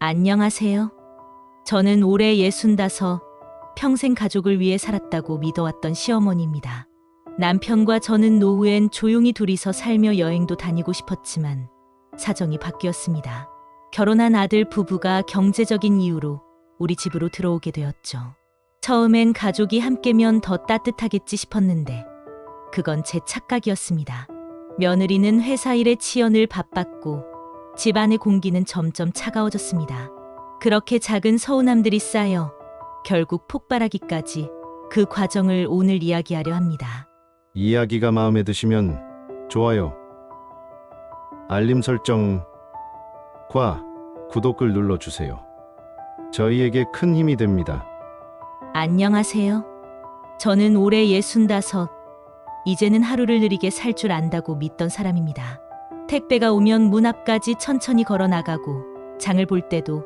안녕하세요. 저는 올해 65, 평생 가족을 위해 살았다고 믿어왔던 시어머니입니다. 남편과 저는 노후엔 조용히 둘이서 살며 여행도 다니고 싶었지만 사정이 바뀌었습니다. 결혼한 아들 부부가 경제적인 이유로 우리 집으로 들어오게 되었죠. 처음엔 가족이 함께면 더 따뜻하겠지 싶었는데 그건 제 착각이었습니다. 며느리는 회사 일에 치여 늘 바빴고 집안의 공기는 점점 차가워졌습니다. 그렇게 작은 서운함들이 쌓여 결국 폭발하기까지 그 과정을 오늘 이야기하려 합니다. 이야기가 마음에 드시면 좋아요, 알림 설정과 구독을 눌러주세요. 저희에게 큰 힘이 됩니다. 안녕하세요. 저는 올해 65, 이제는 하루를 느리게 살 줄 안다고 믿던 사람입니다. 택배가 오면 문 앞까지 천천히 걸어 나가고 장을 볼 때도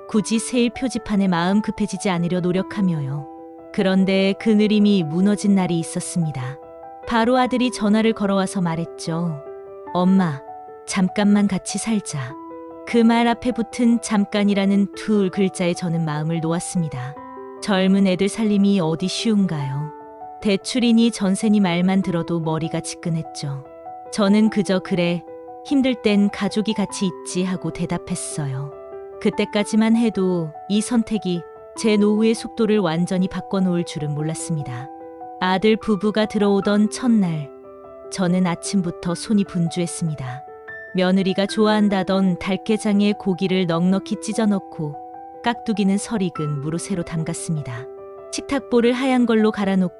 굳이 세일 표지판에 마음 급해지지 않으려 노력하며요. 그런데 그 느림이 무너진 날이 있었습니다. 바로 아들이 전화를 걸어와서 말했죠. 엄마, 잠깐만 같이 살자. 그 말 앞에 붙은 잠깐이라는 두 글자에 저는 마음을 놓았습니다. 젊은 애들 살림이 어디 쉬운가요? 대출이니 전세니 말만 들어도 머리가 지끈했죠. 저는 그저 그래, 힘들 땐 가족이 같이 있지 하고 대답했어요. 그때까지만 해도 이 선택이 제 노후의 속도를 완전히 바꿔놓을 줄은 몰랐습니다. 아들 부부가 들어오던 첫날, 저는 아침부터 손이 분주했습니다. 며느리가 좋아한다던 달게장에 고기를 넉넉히 찢어 넣고 깍두기는 설익은 무로 새로 담갔습니다. 식탁볼을 하얀 걸로 갈아놓고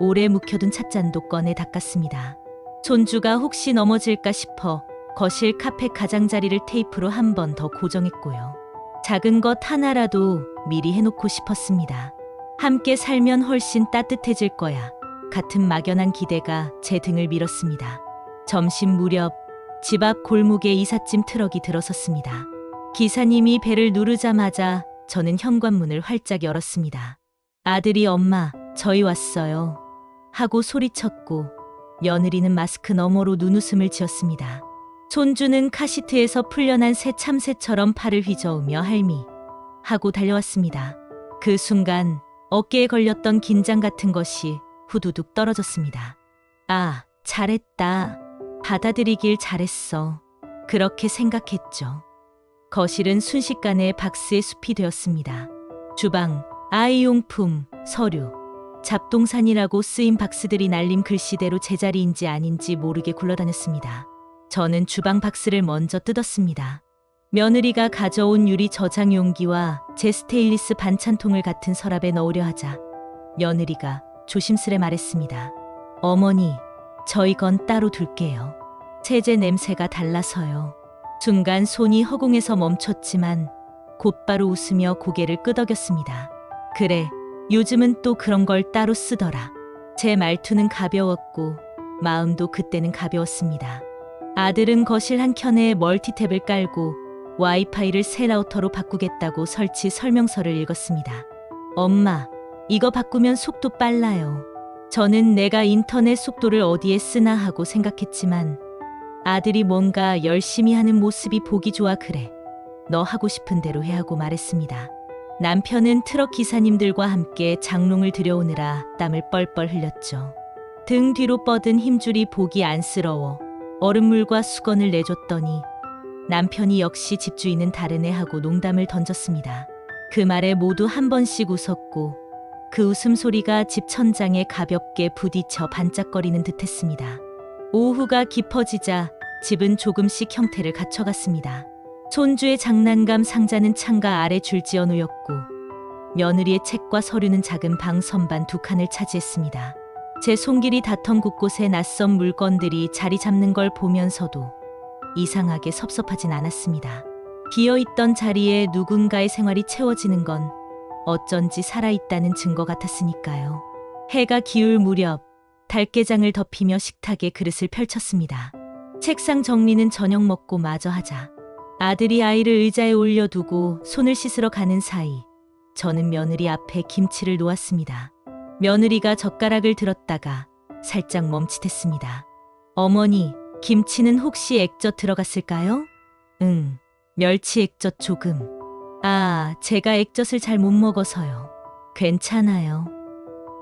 오래 묵혀둔 찻잔도 꺼내 닦았습니다. 손주가 혹시 넘어질까 싶어 거실 카펫 가장자리를 테이프로 한 번 더 고정했고요. 작은 것 하나라도 미리 해놓고 싶었습니다. 함께 살면 훨씬 따뜻해질 거야 같은 막연한 기대가 제 등을 밀었습니다. 점심 무렵 집 앞 골목에 이삿짐 트럭이 들어섰습니다. 기사님이 벨을 누르자마자 저는 현관문을 활짝 열었습니다. 아들이 엄마, 저희 왔어요 하고 소리쳤고 며느리는 마스크 너머로 눈웃음을 지었습니다. 손주는 카시트에서 풀려난 새 참새처럼 팔을 휘저으며 할미 하고 달려왔습니다. 그 순간 어깨에 걸렸던 긴장 같은 것이 후두둑 떨어졌습니다. 아, 잘했다. 받아들이길 잘했어. 그렇게 생각했죠. 거실은 순식간에 박스의 숲이 되었습니다. 주방, 아이용품, 서류, 잡동산이라고 쓰인 박스들이 날림 글씨대로 제자리인지 아닌지 모르게 굴러다녔습니다. 저는 주방 박스를 먼저 뜯었습니다. 며느리가 가져온 유리 저장 용기와 제 스테인리스 반찬통을 같은 서랍에 넣으려 하자 며느리가 조심스레 말했습니다. 어머니, 저 이건 따로 둘게요. 세제 냄새가 달라서요. 순간 손이 허공에서 멈췄지만 곧바로 웃으며 고개를 끄덕였습니다. 그래, 요즘은 또 그런 걸 따로 쓰더라. 제 말투는 가벼웠고 마음도 그때는 가벼웠습니다. 아들은 거실 한켠에 멀티탭을 깔고 와이파이를 새 라우터로 바꾸겠다고 설치 설명서를 읽었습니다. 엄마, 이거 바꾸면 속도 빨라요. 저는 내가 인터넷 속도를 어디에 쓰나 하고 생각했지만 아들이 뭔가 열심히 하는 모습이 보기 좋아 그래. 너 하고 싶은 대로 해 하고 말했습니다. 남편은 트럭 기사님들과 함께 장롱을 들여오느라 땀을 뻘뻘 흘렸죠. 등 뒤로 뻗은 힘줄이 보기 안쓰러워 얼음물과 수건을 내줬더니 남편이 역시 집주인은 다르네 하고 농담을 던졌습니다. 그 말에 모두 한 번씩 웃었고 그 웃음소리가 집 천장에 가볍게 부딪혀 반짝거리는 듯했습니다. 오후가 깊어지자 집은 조금씩 형태를 갖춰갔습니다. 손주의 장난감 상자는 창가 아래 줄지어 놓였고 며느리의 책과 서류는 작은 방 선반 2칸을 차지했습니다. 제 손길이 닿던 곳곳에 낯선 물건들이 자리 잡는 걸 보면서도 이상하게 섭섭하진 않았습니다. 비어있던 자리에 누군가의 생활이 채워지는 건 어쩐지 살아있다는 증거 같았으니까요. 해가 기울 무렵 달게장을 덮이며 식탁에 그릇을 펼쳤습니다. 책상 정리는 저녁 먹고 마저 하자. 아들이 아이를 의자에 올려두고 손을 씻으러 가는 사이 저는 며느리 앞에 김치를 놓았습니다. 며느리가 젓가락을 들었다가 살짝 멈칫했습니다. 어머니, 김치는 혹시 액젓 들어갔을까요? 응. 멸치 액젓 조금. 아, 제가 액젓을 잘 못 먹어서요. 괜찮아요.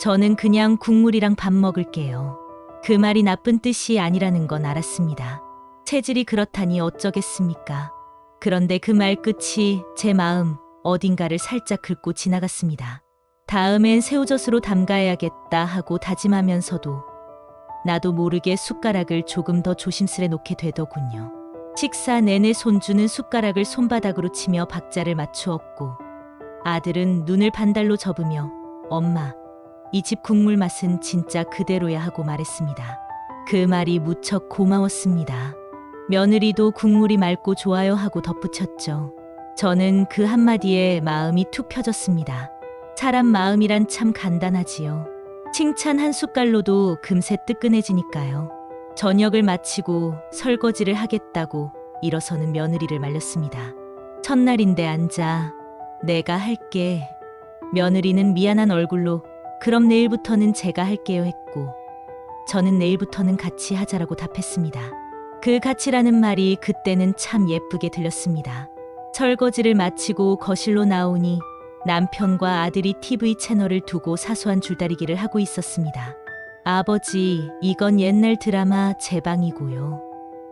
저는 그냥 국물이랑 밥 먹을게요. 그 말이 나쁜 뜻이 아니라는 건 알았습니다. 체질이 그렇다니 어쩌겠습니까? 그런데 그 말 끝이 제 마음 어딘가를 살짝 긁고 지나갔습니다. 다음엔 새우젓으로 담가야겠다 하고 다짐하면서도 나도 모르게 숟가락을 조금 더 조심스레 놓게 되더군요. 식사 내내 손주는 숟가락을 손바닥으로 치며 박자를 맞추었고 아들은 눈을 반달로 접으며 엄마, 이 집 국물 맛은 진짜 그대로야 하고 말했습니다. 그 말이 무척 고마웠습니다. 며느리도 국물이 맑고 좋아요 하고 덧붙였죠. 저는 그 한마디에 마음이 툭 펴졌습니다. 사람 마음이란 참 간단하지요. 칭찬 한 숟갈로도 금세 뜨끈해지니까요. 저녁을 마치고 설거지를 하겠다고 일어서는 며느리를 말렸습니다. 첫날인데 앉아. 내가 할게. 며느리는 미안한 얼굴로 그럼 내일부터는 제가 할게요 했고 저는 내일부터는 같이 하자라고 답했습니다. 그 같이라는 말이 그때는 참 예쁘게 들렸습니다. 설거지를 마치고 거실로 나오니 남편과 아들이 TV 채널을 두고 사소한 줄다리기를 하고 있었습니다. 아버지, 이건 옛날 드라마 제 방이고요.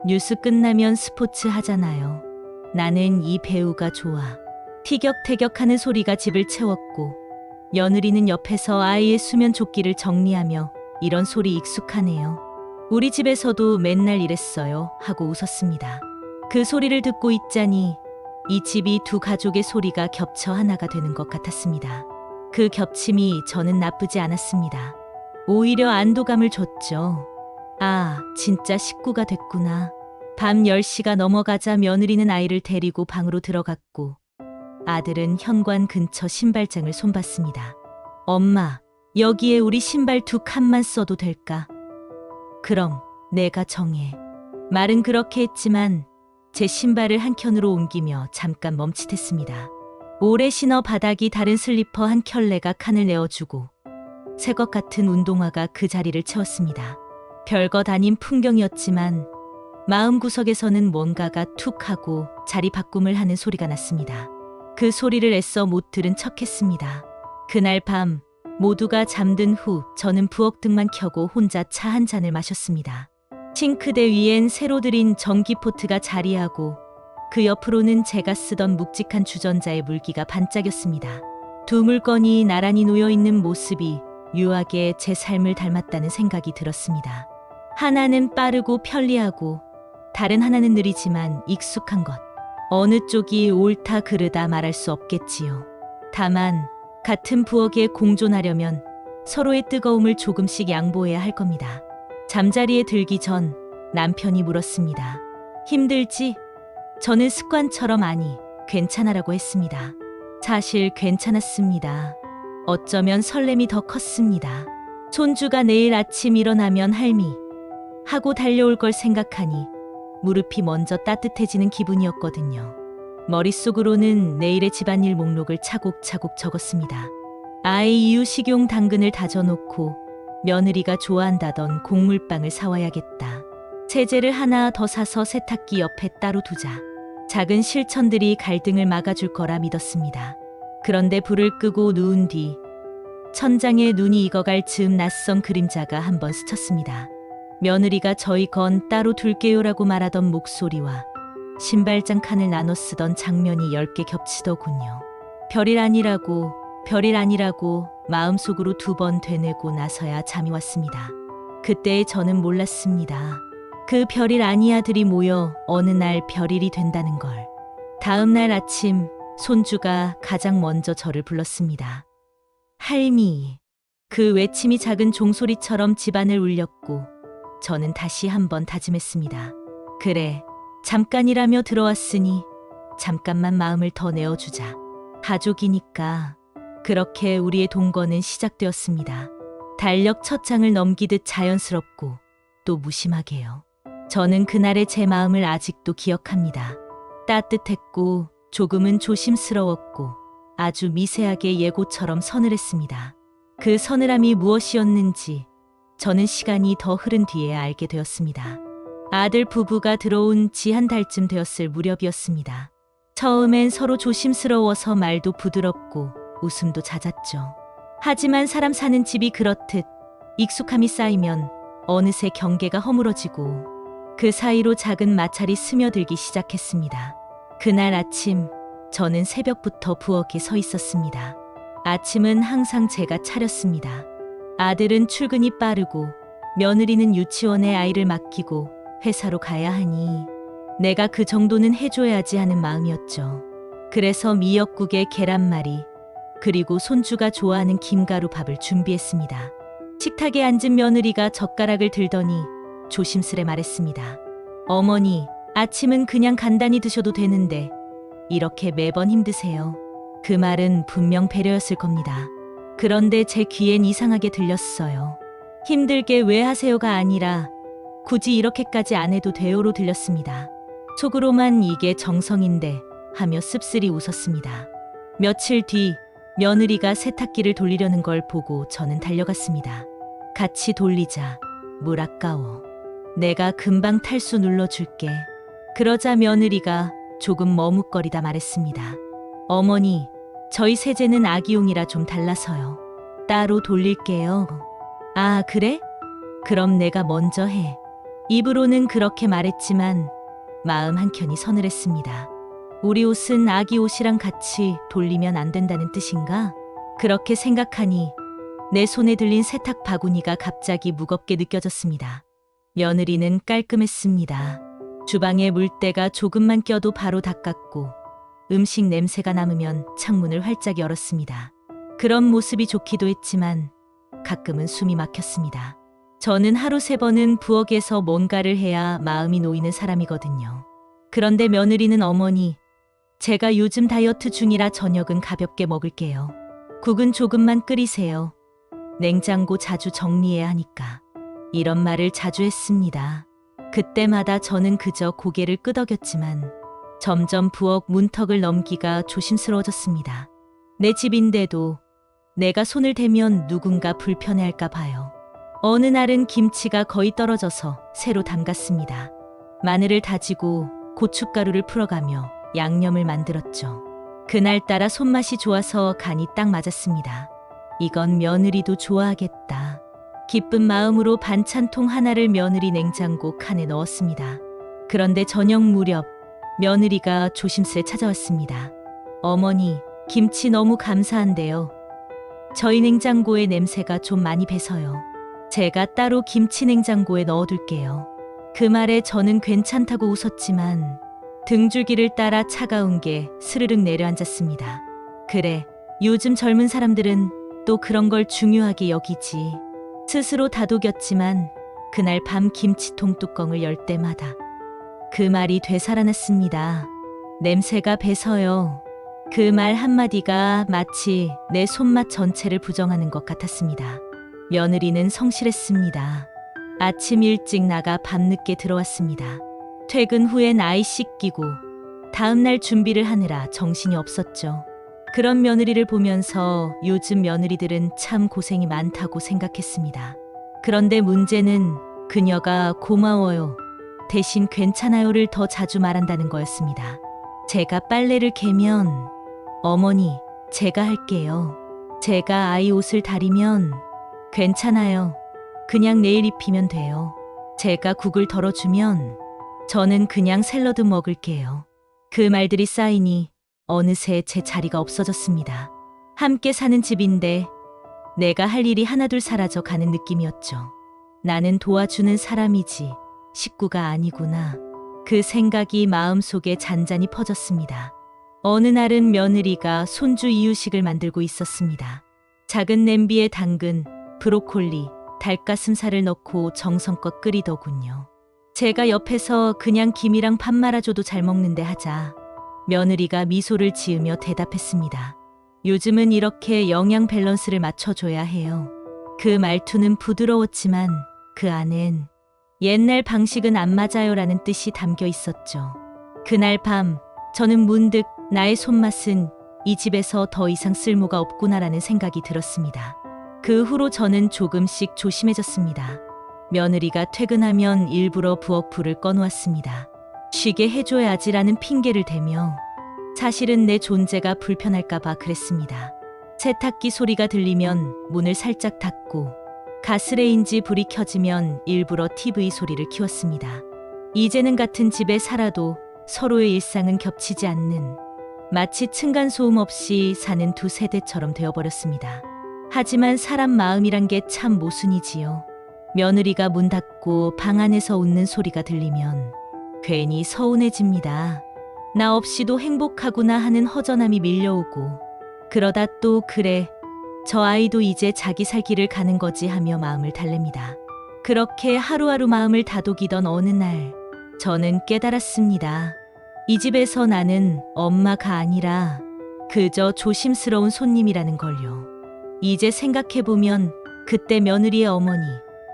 뉴스 끝나면 스포츠 하잖아요. 나는 이 배우가 좋아. 티격태격하는 소리가 집을 채웠고 며느리는 옆에서 아이의 수면 조끼를 정리하며 이런 소리 익숙하네요. 우리 집에서도 맨날 이랬어요 하고 웃었습니다. 그 소리를 듣고 있자니 이 집이 두 가족의 소리가 겹쳐 하나가 되는 것 같았습니다. 그 겹침이 저는 나쁘지 않았습니다. 오히려 안도감을 줬죠. 아, 진짜 식구가 됐구나. 밤 10시가 넘어가자 며느리는 아이를 데리고 방으로 들어갔고 아들은 현관 근처 신발장을 손봤습니다. 엄마, 여기에 우리 신발 2칸만 써도 될까? 그럼 내가 정해. 말은 그렇게 했지만 제 신발을 한 켠으로 옮기며 잠깐 멈칫했습니다. 오래 신어 바닥이 다른 슬리퍼 한 켤레가 칸을 내어주고 새 것 같은 운동화가 그 자리를 채웠습니다. 별것 아닌 풍경이었지만 마음구석에서는 뭔가가 툭 하고 자리 바꿈을 하는 소리가 났습니다. 그 소리를 애써 못 들은 척했습니다. 그날 밤 모두가 잠든 후 저는 부엌등만 켜고 혼자 차 한 잔을 마셨습니다. 싱크대 위엔 새로 들인 전기포트가 자리하고 그 옆으로는 제가 쓰던 묵직한 주전자의 물기가 반짝였습니다. 두 물건이 나란히 놓여있는 모습이 묘하게 제 삶을 닮았다는 생각이 들었습니다. 하나는 빠르고 편리하고 다른 하나는 느리지만 익숙한 것. 어느 쪽이 옳다 그르다 말할 수 없겠지요. 다만 같은 부엌에 공존하려면 서로의 뜨거움을 조금씩 양보해야 할 겁니다. 잠자리에 들기 전 남편이 물었습니다. 힘들지? 저는 습관처럼 아니, 괜찮아라고 했습니다. 사실 괜찮았습니다. 어쩌면 설렘이 더 컸습니다. 손주가 내일 아침 일어나면 할미 하고 달려올 걸 생각하니 무릎이 먼저 따뜻해지는 기분이었거든요. 머릿속으로는 내일의 집안일 목록을 차곡차곡 적었습니다. 아이 이유 식용 당근을 다져놓고 며느리가 좋아한다던 곡물빵을 사와야겠다. 세제를 하나 더 사서 세탁기 옆에 따로 두자. 작은 실천들이 갈등을 막아줄 거라 믿었습니다. 그런데 불을 끄고 누운 뒤 천장에 눈이 익어갈 즈음 낯선 그림자가 한번 스쳤습니다. 며느리가 저희 건 따로 둘게요라고 말하던 목소리와 신발장 칸을 나눠 쓰던 장면이 10개 겹치더군요. 별일 아니라고 마음속으로 2번 되뇌고 나서야 잠이 왔습니다. 그때의 저는 몰랐습니다. 그 별일 아니야들이 모여 어느 날 별일이 된다는 걸. 다음 날 아침 손주가 가장 먼저 저를 불렀습니다. 할미. 그 외침이 작은 종소리처럼 집안을 울렸고 저는 다시 한번 다짐했습니다. 그래, 잠깐이라며 들어왔으니 잠깐만 마음을 더 내어주자. 가족이니까. 그렇게 우리의 동거는 시작되었습니다. 달력 첫 장을 넘기듯 자연스럽고 또 무심하게요. 저는 그날의 제 마음을 아직도 기억합니다. 따뜻했고 조금은 조심스러웠고 아주 미세하게 예고처럼 서늘했습니다. 그 서늘함이 무엇이었는지 저는 시간이 더 흐른 뒤에 알게 되었습니다. 아들 부부가 들어온 지 한 달쯤 되었을 무렵이었습니다. 처음엔 서로 조심스러워서 말도 부드럽고 웃음도 잦았죠. 하지만 사람 사는 집이 그렇듯 익숙함이 쌓이면 어느새 경계가 허물어지고 그 사이로 작은 마찰이 스며들기 시작했습니다. 그날 아침 저는 새벽부터 부엌에 서 있었습니다. 아침은 항상 제가 차렸습니다. 아들은 출근이 빠르고 며느리는 유치원에 아이를 맡기고 회사로 가야 하니 내가 그 정도는 해줘야지 하는 마음이었죠. 그래서 미역국에 계란말이 그리고 손주가 좋아하는 김가루 밥을 준비했습니다. 식탁에 앉은 며느리가 젓가락을 들더니 조심스레 말했습니다. 어머니, 아침은 그냥 간단히 드셔도 되는데 이렇게 매번 힘드세요. 그 말은 분명 배려였을 겁니다. 그런데 제 귀엔 이상하게 들렸어요. 힘들게 왜 하세요가 아니라 굳이 이렇게까지 안 해도 돼요로 들렸습니다. 속으로만 이게 정성인데 하며 씁쓸히 웃었습니다. 며칠 뒤 며느리가 세탁기를 돌리려는 걸 보고 저는 달려갔습니다. 같이 돌리자. 물 아까워. 내가 금방 탈수 눌러줄게. 그러자 며느리가 조금 머뭇거리다 말했습니다. 어머니, 저희 세제는 아기용이라 좀 달라서요. 따로 돌릴게요. 아, 그래? 그럼 내가 먼저 해. 입으로는 그렇게 말했지만 마음 한켠이 서늘했습니다. 우리 옷은 아기 옷이랑 같이 돌리면 안 된다는 뜻인가? 그렇게 생각하니 내 손에 들린 세탁 바구니가 갑자기 무겁게 느껴졌습니다. 며느리는 깔끔했습니다. 주방에 물때가 조금만 껴도 바로 닦았고 음식 냄새가 남으면 창문을 활짝 열었습니다. 그런 모습이 좋기도 했지만 가끔은 숨이 막혔습니다. 저는 하루 3번은 부엌에서 뭔가를 해야 마음이 놓이는 사람이거든요. 그런데 며느리는 어머니, 제가 요즘 다이어트 중이라 저녁은 가볍게 먹을게요. 국은 조금만 끓이세요. 냉장고 자주 정리해야 하니까. 이런 말을 자주 했습니다. 그때마다 저는 그저 고개를 끄덕였지만 점점 부엌 문턱을 넘기가 조심스러워졌습니다. 내 집인데도 내가 손을 대면 누군가 불편해할까 봐요. 어느 날은 김치가 거의 떨어져서 새로 담갔습니다. 마늘을 다지고 고춧가루를 풀어가며 양념을 만들었죠. 그날따라 손맛이 좋아서 간이 딱 맞았습니다. 이건 며느리도 좋아하겠다. 기쁜 마음으로 반찬통 하나를 며느리 냉장고 칸에 넣었습니다. 그런데 저녁 무렵 며느리가 조심스레 찾아왔습니다. 어머니, 김치 너무 감사한데요. 저희 냉장고에 냄새가 좀 많이 배서요. 제가 따로 김치 냉장고에 넣어둘게요. 그 말에 저는 괜찮다고 웃었지만 등줄기를 따라 차가운 게 스르륵 내려앉았습니다. 그래, 요즘 젊은 사람들은 또 그런 걸 중요하게 여기지. 스스로 다독였지만 그날 밤 김치통 뚜껑을 열 때마다 그 말이 되살아났습니다. 냄새가 배서요. 그 말 한마디가 마치 내 손맛 전체를 부정하는 것 같았습니다. 며느리는 성실했습니다. 아침 일찍 나가 밤늦게 들어왔습니다. 퇴근 후엔 아이 씻기고 다음날 준비를 하느라 정신이 없었죠. 그런 며느리를 보면서 요즘 며느리들은 참 고생이 많다고 생각했습니다. 그런데 문제는 그녀가 고마워요, 대신 괜찮아요를 더 자주 말한다는 거였습니다. 제가 빨래를 개면 어머니, 제가 할게요. 제가 아이 옷을 다리면 괜찮아요. 그냥 내일 입히면 돼요. 제가 국을 덜어주면 저는 그냥 샐러드 먹을게요. 그 말들이 쌓이니 어느새 제 자리가 없어졌습니다. 함께 사는 집인데 내가 할 일이 하나둘 사라져 가는 느낌이었죠. 나는 도와주는 사람이지 식구가 아니구나. 그 생각이 마음속에 잔잔히 퍼졌습니다. 어느 날은 며느리가 손주 이유식을 만들고 있었습니다. 작은 냄비에 당근, 브로콜리, 닭가슴살을 넣고 정성껏 끓이더군요. 제가 옆에서 그냥 김이랑 밥 말아줘도 잘 먹는데 하자. 며느리가 미소를 지으며 대답했습니다. 요즘은 이렇게 영양 밸런스를 맞춰줘야 해요. 그 말투는 부드러웠지만 그 안엔 옛날 방식은 안 맞아요라는 뜻이 담겨 있었죠. 그날 밤 저는 문득 나의 손맛은 이 집에서 더 이상 쓸모가 없구나라는 생각이 들었습니다. 그 후로 저는 조금씩 조심해졌습니다. 며느리가 퇴근하면 일부러 부엌 불을 꺼놓았습니다. 쉬게 해줘야지라는 핑계를 대며 사실은 내 존재가 불편할까봐 그랬습니다. 세탁기 소리가 들리면 문을 살짝 닫고 가스레인지 불이 켜지면 일부러 TV 소리를 키웠습니다. 이제는 같은 집에 살아도 서로의 일상은 겹치지 않는 마치 층간소음 없이 사는 두 세대처럼 되어버렸습니다. 하지만 사람 마음이란 게 참 모순이지요. 며느리가 문 닫고 방 안에서 웃는 소리가 들리면 괜히 서운해집니다. 나 없이도 행복하구나 하는 허전함이 밀려오고 그러다 또 그래 저 아이도 이제 자기 살 길을 가는 거지 하며 마음을 달랩니다. 그렇게 하루하루 마음을 다독이던 어느 날 저는 깨달았습니다. 이 집에서 나는 엄마가 아니라 그저 조심스러운 손님이라는 걸요. 이제 생각해보면 그때 며느리의 어머니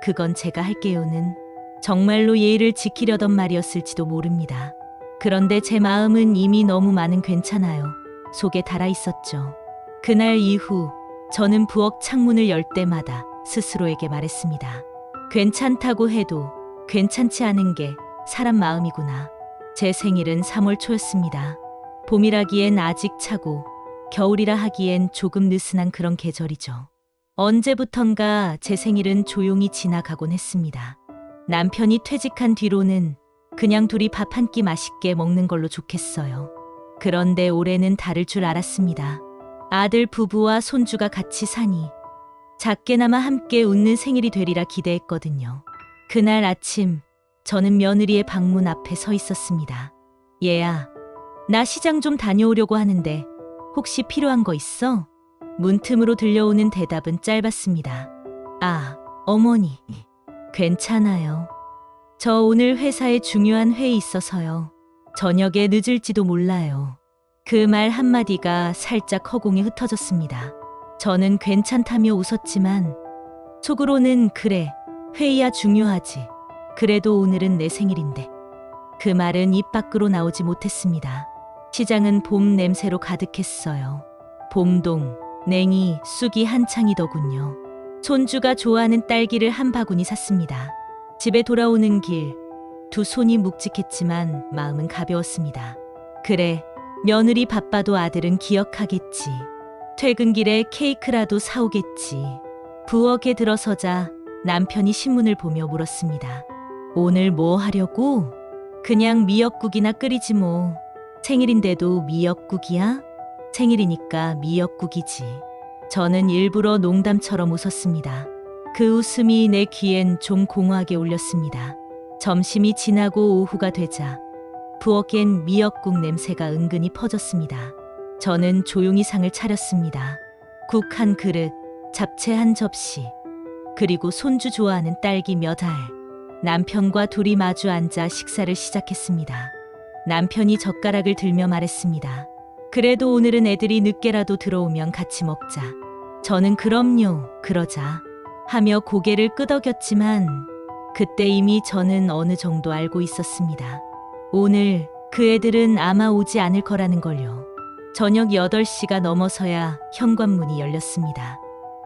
그건 제가 할게요는 정말로 예의를 지키려던 말이었을지도 모릅니다. 그런데 제 마음은 이미 너무 많은 괜찮아요 속에 달아 있었죠. 그날 이후 저는 부엌 창문을 열 때마다 스스로에게 말했습니다. 괜찮다고 해도 괜찮지 않은 게 사람 마음이구나. 제 생일은 3월 초였습니다. 봄이라기엔 아직 차고 겨울이라 하기엔 조금 느슨한 그런 계절이죠. 언제부턴가 제 생일은 조용히 지나가곤 했습니다. 남편이 퇴직한 뒤로는 그냥 둘이 밥 한 끼 맛있게 먹는 걸로 좋겠어요. 그런데 올해는 다를 줄 알았습니다. 아들 부부와 손주가 같이 사니 작게나마 함께 웃는 생일이 되리라 기대했거든요. 그날 아침 저는 며느리의 방문 앞에 서 있었습니다. 얘야, 나 시장 좀 다녀오려고 하는데 혹시 필요한 거 있어? 문틈으로 들려오는 대답은 짧았습니다. 아, 어머니. 괜찮아요. 저 오늘 회사에 중요한 회의 있어서요. 저녁에 늦을지도 몰라요. 그 말 한마디가 살짝 허공에 흩어졌습니다. 저는 괜찮다며 웃었지만 속으로는 그래, 회의야 중요하지. 그래도 오늘은 내 생일인데. 그 말은 입 밖으로 나오지 못했습니다. 시장은 봄 냄새로 가득했어요. 봄동, 냉이, 쑥이 한창이더군요. 손주가 좋아하는 딸기를 한 바구니 샀습니다. 집에 돌아오는 길, 두 손이 묵직했지만 마음은 가벼웠습니다. 그래, 며느리 바빠도 아들은 기억하겠지. 퇴근길에 케이크라도 사오겠지. 부엌에 들어서자 남편이 신문을 보며 물었습니다. 오늘 뭐 하려고? 그냥 미역국이나 끓이지 뭐. 생일인데도 미역국이야? 생일이니까 미역국이지. 저는 일부러 농담처럼 웃었습니다. 그 웃음이 내 귀엔 좀 공허하게 울렸습니다. 점심이 지나고 오후가 되자 부엌엔 미역국 냄새가 은근히 퍼졌습니다. 저는 조용히 상을 차렸습니다. 국 한 그릇, 잡채 한 접시, 그리고 손주 좋아하는 딸기 몇 알. 남편과 둘이 마주 앉아 식사를 시작했습니다. 남편이 젓가락을 들며 말했습니다. 그래도 오늘은 애들이 늦게라도 들어오면 같이 먹자. 저는 그럼요, 그러자 하며 고개를 끄덕였지만 그때 이미 저는 어느 정도 알고 있었습니다. 오늘 그 애들은 아마 오지 않을 거라는 걸요. 저녁 8시가 넘어서야 현관문이 열렸습니다.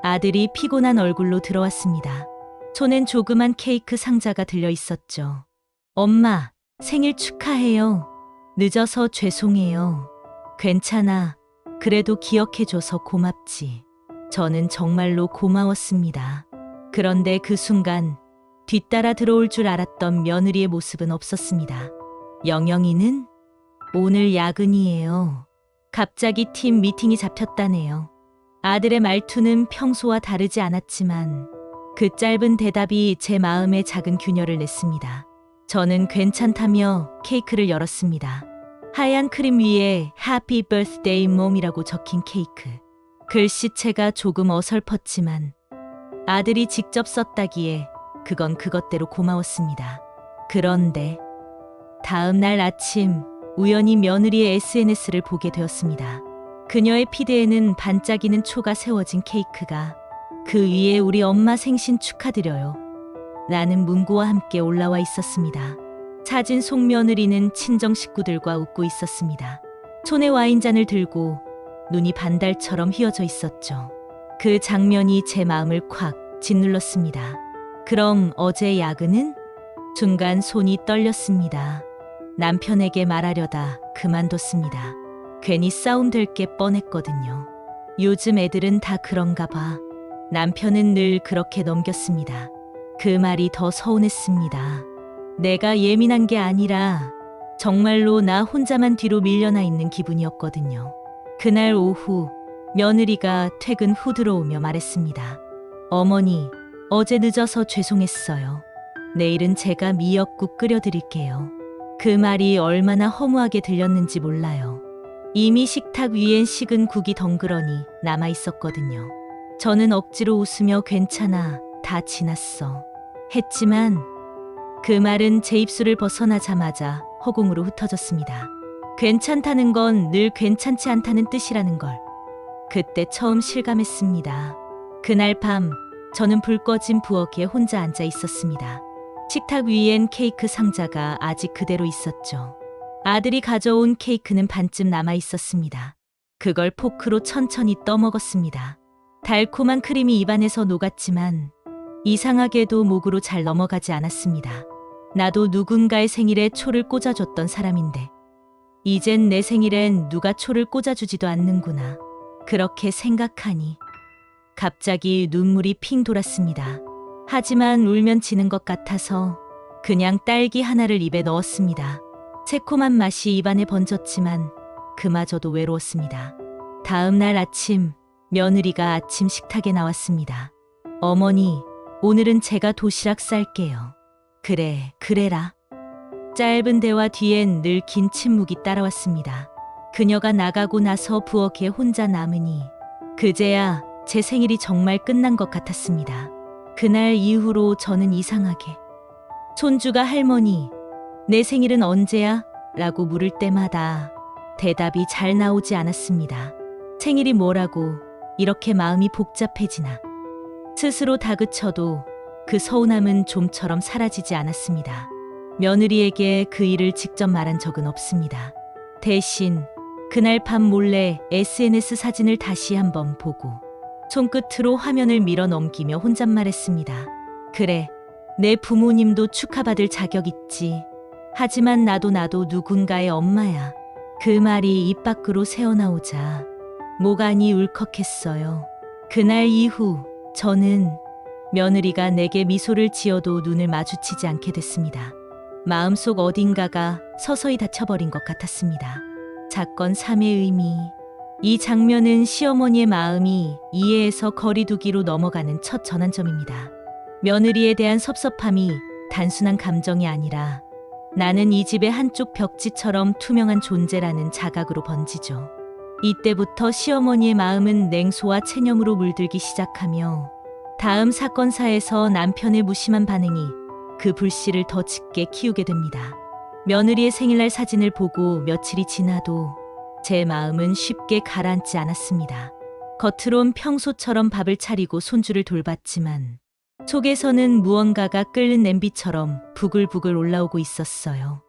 아들이 피곤한 얼굴로 들어왔습니다. 손엔 조그만 케이크 상자가 들려 있었죠. 엄마, 생일 축하해요. 늦어서 죄송해요. 괜찮아. 그래도 기억해줘서 고맙지. 저는 정말로 고마웠습니다. 그런데 그 순간 뒤따라 들어올 줄 알았던 며느리의 모습은 없었습니다. 영영이는 오늘 야근이에요. 갑자기 팀 미팅이 잡혔다네요. 아들의 말투는 평소와 다르지 않았지만 그 짧은 대답이 제 마음에 작은 균열을 냈습니다. 저는 괜찮다며 케이크를 열었습니다. 하얀 크림 위에 Happy Birthday Mom이라고 적힌 케이크. 글씨체가 조금 어설펐지만 아들이 직접 썼다기에 그건 그것대로 고마웠습니다. 그런데 다음 날 아침 우연히 며느리의 SNS를 보게 되었습니다. 그녀의 피드에는 반짝이는 초가 세워진 케이크가 그 위에 우리 엄마 생신 축하드려요 라는 문구와 함께 올라와 있었습니다. 사진 속 며느리는 친정 식구들과 웃고 있었습니다. 손에 와인잔을 들고 눈이 반달처럼 휘어져 있었죠. 그 장면이 제 마음을 콱 짓눌렀습니다. 그럼 어제 야근은? 순간 손이 떨렸습니다. 남편에게 말하려다 그만뒀습니다. 괜히 싸움 될 게 뻔했거든요. 요즘 애들은 다 그런가 봐. 남편은 늘 그렇게 넘겼습니다. 그 말이 더 서운했습니다. 내가 예민한 게 아니라 정말로 나 혼자만 뒤로 밀려나 있는 기분이었거든요. 그날 오후 며느리가 퇴근 후 들어오며 말했습니다. 어머니, 어제 늦어서 죄송했어요. 내일은 제가 미역국 끓여드릴게요. 그 말이 얼마나 허무하게 들렸는지 몰라요. 이미 식탁 위엔 식은 국이 덩그러니 남아 있었거든요. 저는 억지로 웃으며 괜찮아, 다 지났어. 했지만 그 말은 제 입술을 벗어나자마자 허공으로 흩어졌습니다. 괜찮다는 건 늘 괜찮지 않다는 뜻이라는 걸 그때 처음 실감했습니다. 그날 밤 저는 불 꺼진 부엌에 혼자 앉아 있었습니다. 식탁 위엔 케이크 상자가 아직 그대로 있었죠. 아들이 가져온 케이크는 반쯤 남아 있었습니다. 그걸 포크로 천천히 떠먹었습니다. 달콤한 크림이 입안에서 녹았지만 이상하게도 목으로 잘 넘어가지 않았습니다. 나도 누군가의 생일에 초를 꽂아줬던 사람인데 이젠 내 생일엔 누가 초를 꽂아주지도 않는구나. 그렇게 생각하니 갑자기 눈물이 핑 돌았습니다. 하지만 울면 지는 것 같아서 그냥 딸기 하나를 입에 넣었습니다. 새콤한 맛이 입안에 번졌지만 그마저도 외로웠습니다. 다음 날 아침 며느리가 아침 식탁에 나왔습니다. 어머니, 오늘은 제가 도시락 쌀게요. 그래, 그래라. 짧은 대화 뒤엔 늘 긴 침묵이 따라왔습니다. 그녀가 나가고 나서 부엌에 혼자 남으니 그제야 제 생일이 정말 끝난 것 같았습니다. 그날 이후로 저는 이상하게 손주가 할머니, 내 생일은 언제야? 라고 물을 때마다 대답이 잘 나오지 않았습니다. 생일이 뭐라고 이렇게 마음이 복잡해지나. 스스로 다그쳐도 그 서운함은 좀처럼 사라지지 않았습니다. 며느리에게 그 일을 직접 말한 적은 없습니다. 대신 그날 밤 몰래 SNS 사진을 다시 한번 보고 손끝으로 화면을 밀어 넘기며 혼잣말했습니다. 그래, 내 부모님도 축하받을 자격 있지. 하지만 나도 누군가의 엄마야. 그 말이 입 밖으로 새어나오자 목안이 울컥했어요. 그날 이후 저는 며느리가 내게 미소를 지어도 눈을 마주치지 않게 됐습니다. 마음속 어딘가가 서서히 닫혀버린 것 같았습니다. 사건 3의 의미. 이 장면은 시어머니의 마음이 이해에서 거리두기로 넘어가는 첫 전환점입니다. 며느리에 대한 섭섭함이 단순한 감정이 아니라 나는 이 집의 한쪽 벽지처럼 투명한 존재라는 자각으로 번지죠. 이때부터 시어머니의 마음은 냉소와 체념으로 물들기 시작하며 다음 사건사에서 남편의 무심한 반응이 그 불씨를 더 짙게 키우게 됩니다. 며느리의 생일날 사진을 보고 며칠이 지나도 제 마음은 쉽게 가라앉지 않았습니다. 겉으론 평소처럼 밥을 차리고 손주를 돌봤지만 속에서는 무언가가 끓는 냄비처럼 부글부글 올라오고 있었어요.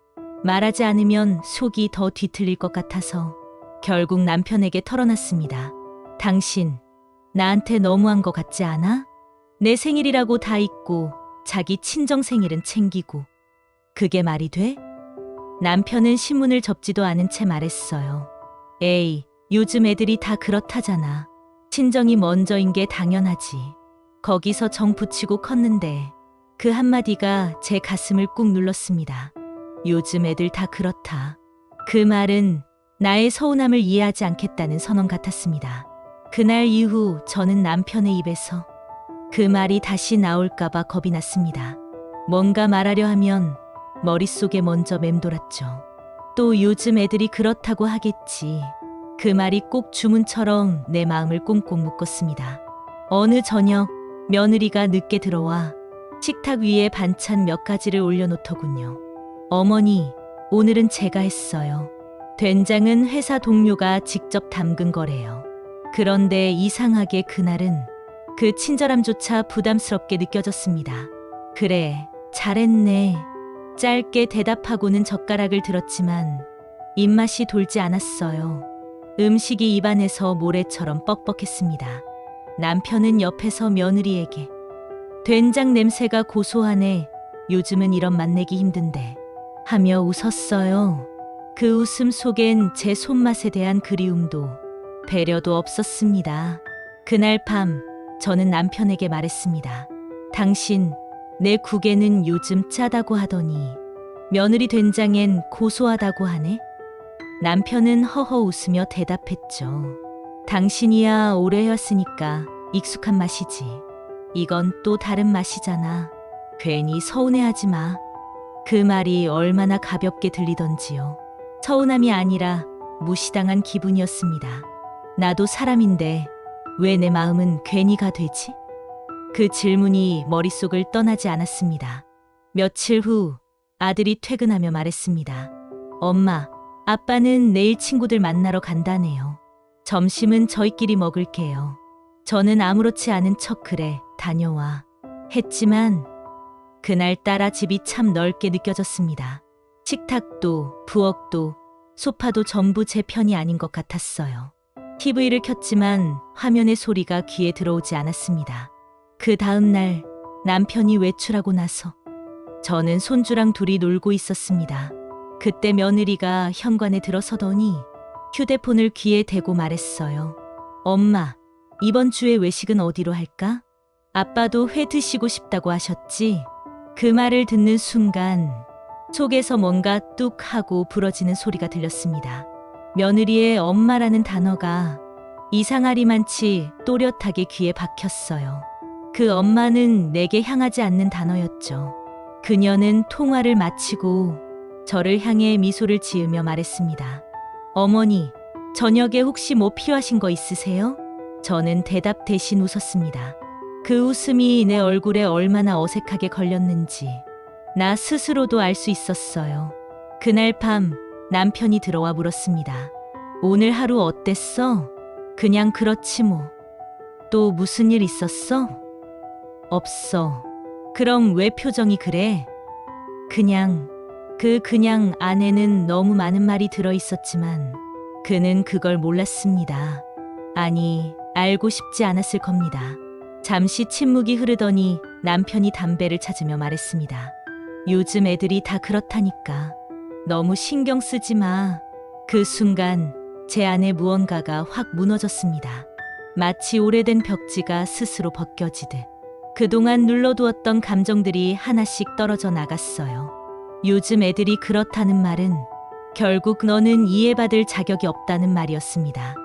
말하지 않으면 속이 더 뒤틀릴 것 같아서 결국 남편에게 털어놨습니다. 당신, 나한테 너무한 것 같지 않아? 내 생일이라고 다 잊고 자기 친정 생일은 챙기고 그게 말이 돼? 남편은 신문을 접지도 않은 채 말했어요. 에이, 요즘 애들이 다 그렇다잖아. 친정이 먼저인 게 당연하지. 거기서 정 붙이고 컸는데 그 한마디가 제 가슴을 꾹 눌렀습니다. 요즘 애들 다 그렇다. 그 말은 나의 서운함을 이해하지 않겠다는 선언 같았습니다. 그날 이후 저는 남편의 입에서 그 말이 다시 나올까봐 겁이 났습니다. 뭔가 말하려 하면 머릿속에 먼저 맴돌았죠. 또 요즘 애들이 그렇다고 하겠지. 그 말이 꼭 주문처럼 내 마음을 꽁꽁 묶었습니다. 어느 저녁 며느리가 늦게 들어와 식탁 위에 반찬 몇 가지를 올려놓더군요. 어머니, 오늘은 제가 했어요. 된장은 회사 동료가 직접 담근 거래요. 그런데 이상하게 그날은 그 친절함조차 부담스럽게 느껴졌습니다. 그래, 잘했네. 짧게 대답하고는 젓가락을 들었지만 입맛이 돌지 않았어요. 음식이 입안에서 모래처럼 뻑뻑했습니다. 남편은 옆에서 며느리에게 된장 냄새가 고소하네. 요즘은 이런 맛내기 힘든데 하며 웃었어요. 그 웃음 속엔 제 손맛에 대한 그리움도 배려도 없었습니다. 그날 밤 저는 남편에게 말했습니다. 당신, 내 국에는 요즘 짜다고 하더니 며느리 된장엔 고소하다고 하네? 남편은 허허 웃으며 대답했죠. 당신이야 오래 해왔으니까 익숙한 맛이지. 이건 또 다른 맛이잖아. 괜히 서운해하지 마. 그 말이 얼마나 가볍게 들리던지요. 서운함이 아니라 무시당한 기분이었습니다. 나도 사람인데 왜 내 마음은 괜히가 되지? 그 질문이 머릿속을 떠나지 않았습니다. 며칠 후 아들이 퇴근하며 말했습니다. 엄마, 아빠는 내일 친구들 만나러 간다네요. 점심은 저희끼리 먹을게요. 저는 아무렇지 않은 척 그래, 다녀와. 했지만 그날따라 집이 참 넓게 느껴졌습니다. 식탁도, 부엌도, 소파도 전부 제 편이 아닌 것 같았어요. TV를 켰지만 화면의 소리가 귀에 들어오지 않았습니다. 그 다음 날 남편이 외출하고 나서 저는 손주랑 둘이 놀고 있었습니다. 그때 며느리가 현관에 들어서더니 휴대폰을 귀에 대고 말했어요. 엄마, 이번 주에 외식은 어디로 할까? 아빠도 회 드시고 싶다고 하셨지? 그 말을 듣는 순간 속에서 뭔가 뚝 하고 부러지는 소리가 들렸습니다. 며느리의 엄마라는 단어가 이상하리만치 또렷하게 귀에 박혔어요. 그 엄마는 내게 향하지 않는 단어였죠. 그녀는 통화를 마치고 저를 향해 미소를 지으며 말했습니다. 어머니, 저녁에 혹시 뭐 필요하신 거 있으세요? 저는 대답 대신 웃었습니다. 그 웃음이 내 얼굴에 얼마나 어색하게 걸렸는지 나 스스로도 알 수 있었어요. 그날 밤 남편이 들어와 물었습니다. 오늘 하루 어땠어? 그냥 그렇지 뭐. 또 무슨 일 있었어? 없어. 그럼 왜 표정이 그래? 그냥 안에는 너무 많은 말이 들어 있었지만 그는 그걸 몰랐습니다. 아니, 알고 싶지 않았을 겁니다. 잠시 침묵이 흐르더니 남편이 담배를 찾으며 말했습니다. 요즘 애들이 다 그렇다니까. 너무 신경 쓰지 마. 그 순간 제 안에 무언가가 확 무너졌습니다. 마치 오래된 벽지가 스스로 벗겨지듯 그동안 눌러두었던 감정들이 하나씩 떨어져 나갔어요. 요즘 애들이 그렇다는 말은 결국 너는 이해받을 자격이 없다는 말이었습니다.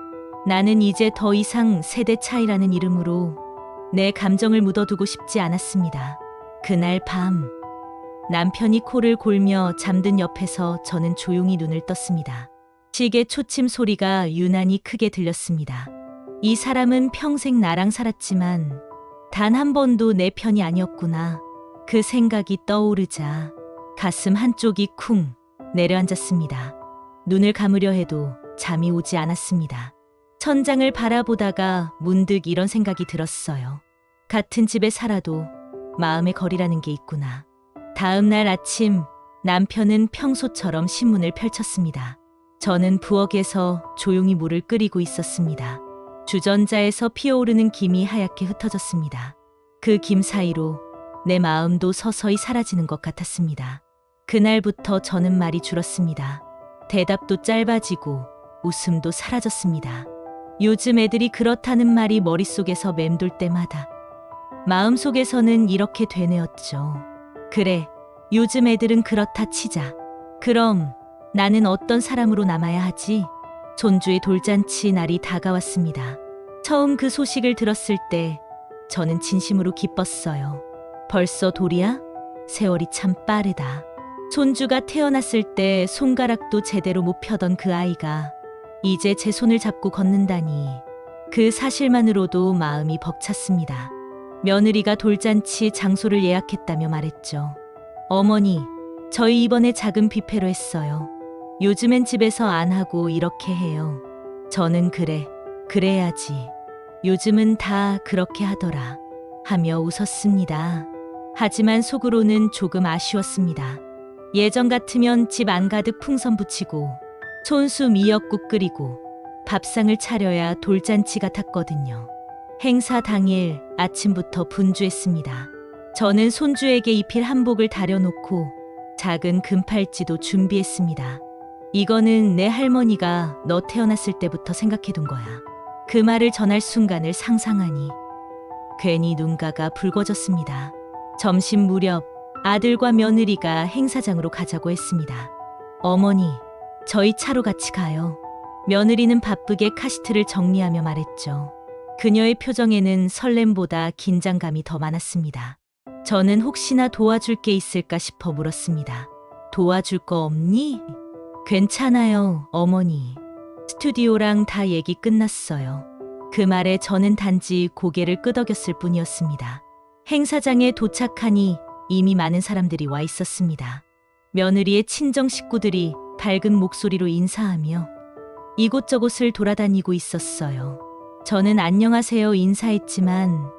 나는 이제 더 이상 세대 차이라는 이름으로 내 감정을 묻어두고 싶지 않았습니다. 그날 밤 남편이 코를 골며 잠든 옆에서 저는 조용히 눈을 떴습니다. 시계 초침 소리가 유난히 크게 들렸습니다. 이 사람은 평생 나랑 살았지만 단 한 번도 내 편이 아니었구나. 그 생각이 떠오르자 가슴 한쪽이 쿵 내려앉았습니다. 눈을 감으려 해도 잠이 오지 않았습니다. 천장을 바라보다가 문득 이런 생각이 들었어요. 같은 집에 살아도 마음의 거리라는 게 있구나. 다음 날 아침 남편은 평소처럼 신문을 펼쳤습니다. 저는 부엌에서 조용히 물을 끓이고 있었습니다. 주전자에서 피어오르는 김이 하얗게 흩어졌습니다. 그 김 사이로 내 마음도 서서히 사라지는 것 같았습니다. 그날부터 저는 말이 줄었습니다. 대답도 짧아지고 웃음도 사라졌습니다. 요즘 애들이 그렇다는 말이 머릿속에서 맴돌 때마다 마음속에서는 이렇게 되뇌었죠. 그래, 요즘 애들은 그렇다 치자. 그럼 나는 어떤 사람으로 남아야 하지? 손주의 돌잔치 날이 다가왔습니다. 처음 그 소식을 들었을 때 저는 진심으로 기뻤어요. 벌써 돌이야? 세월이 참 빠르다. 손주가 태어났을 때 손가락도 제대로 못 펴던 그 아이가 이제 제 손을 잡고 걷는다니 그 사실만으로도 마음이 벅찼습니다. 며느리가 돌잔치 장소를 예약했다며 말했죠. 어머니, 저희 이번에 작은 뷔페로 했어요. 요즘엔 집에서 안 하고 이렇게 해요. 저는 그래야지. 요즘은 다 그렇게 하더라. 하며 웃었습니다. 하지만 속으로는 조금 아쉬웠습니다. 예전 같으면 집 안가득 풍선 붙이고 손수 미역국 끓이고 밥상을 차려야 돌잔치 같았거든요. 행사 당일 아침부터 분주했습니다. 저는 손주에게 입힐 한복을 다려놓고 작은 금팔찌도 준비했습니다. 이거는 내 할머니가 너 태어났을 때부터 생각해둔 거야. 그 말을 전할 순간을 상상하니 괜히 눈가가 붉어졌습니다. 점심 무렵 아들과 며느리가 행사장으로 가자고 했습니다. 어머니, 저희 차로 같이 가요. 며느리는 바쁘게 카시트를 정리하며 말했죠. 그녀의 표정에는 설렘보다 긴장감이 더 많았습니다. 저는 혹시나 도와줄 게 있을까 싶어 물었습니다. 도와줄 거 없니? 괜찮아요, 어머니. 스튜디오랑 다 얘기 끝났어요. 그 말에 저는 단지 고개를 끄덕였을 뿐이었습니다. 행사장에 도착하니 이미 많은 사람들이 와 있었습니다. 며느리의 친정 식구들이 밝은 목소리로 인사하며 이곳저곳을 돌아다니고 있었어요. 저는 안녕하세요 인사했지만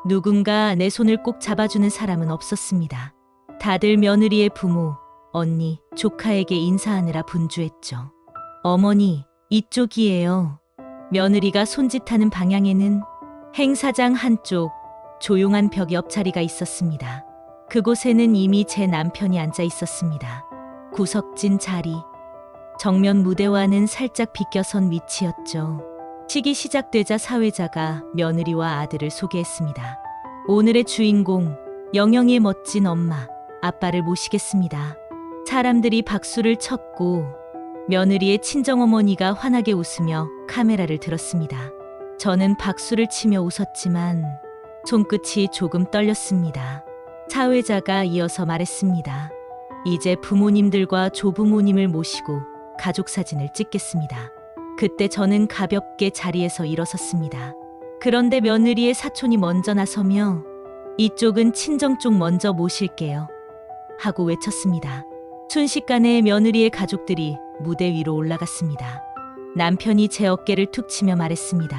누군가 내 손을 꼭 잡아주는 사람은 없었습니다. 다들 며느리의 부모, 언니, 조카에게 인사하느라 분주했죠. 어머니, 이쪽이에요. 며느리가 손짓하는 방향에는 행사장 한쪽 조용한 벽 옆자리가 있었습니다. 그곳에는 이미 제 남편이 앉아 있었습니다. 구석진 자리. 정면 무대와는 살짝 비껴선 위치였죠. 식이 시작되자 사회자가 며느리와 아들을 소개했습니다. 오늘의 주인공, 영영이의 멋진 엄마, 아빠를 모시겠습니다. 사람들이 박수를 쳤고 며느리의 친정어머니가 환하게 웃으며 카메라를 들었습니다. 저는 박수를 치며 웃었지만 손끝이 조금 떨렸습니다. 사회자가 이어서 말했습니다. 이제 부모님들과 조부모님을 모시고 가족 사진을 찍겠습니다. 그때 저는 가볍게 자리에서 일어섰습니다. 그런데 며느리의 사촌이 먼저 나서며 이쪽은 친정 쪽 먼저 모실게요. 하고 외쳤습니다. 순식간에 며느리의 가족들이 무대 위로 올라갔습니다. 남편이 제 어깨를 툭 치며 말했습니다.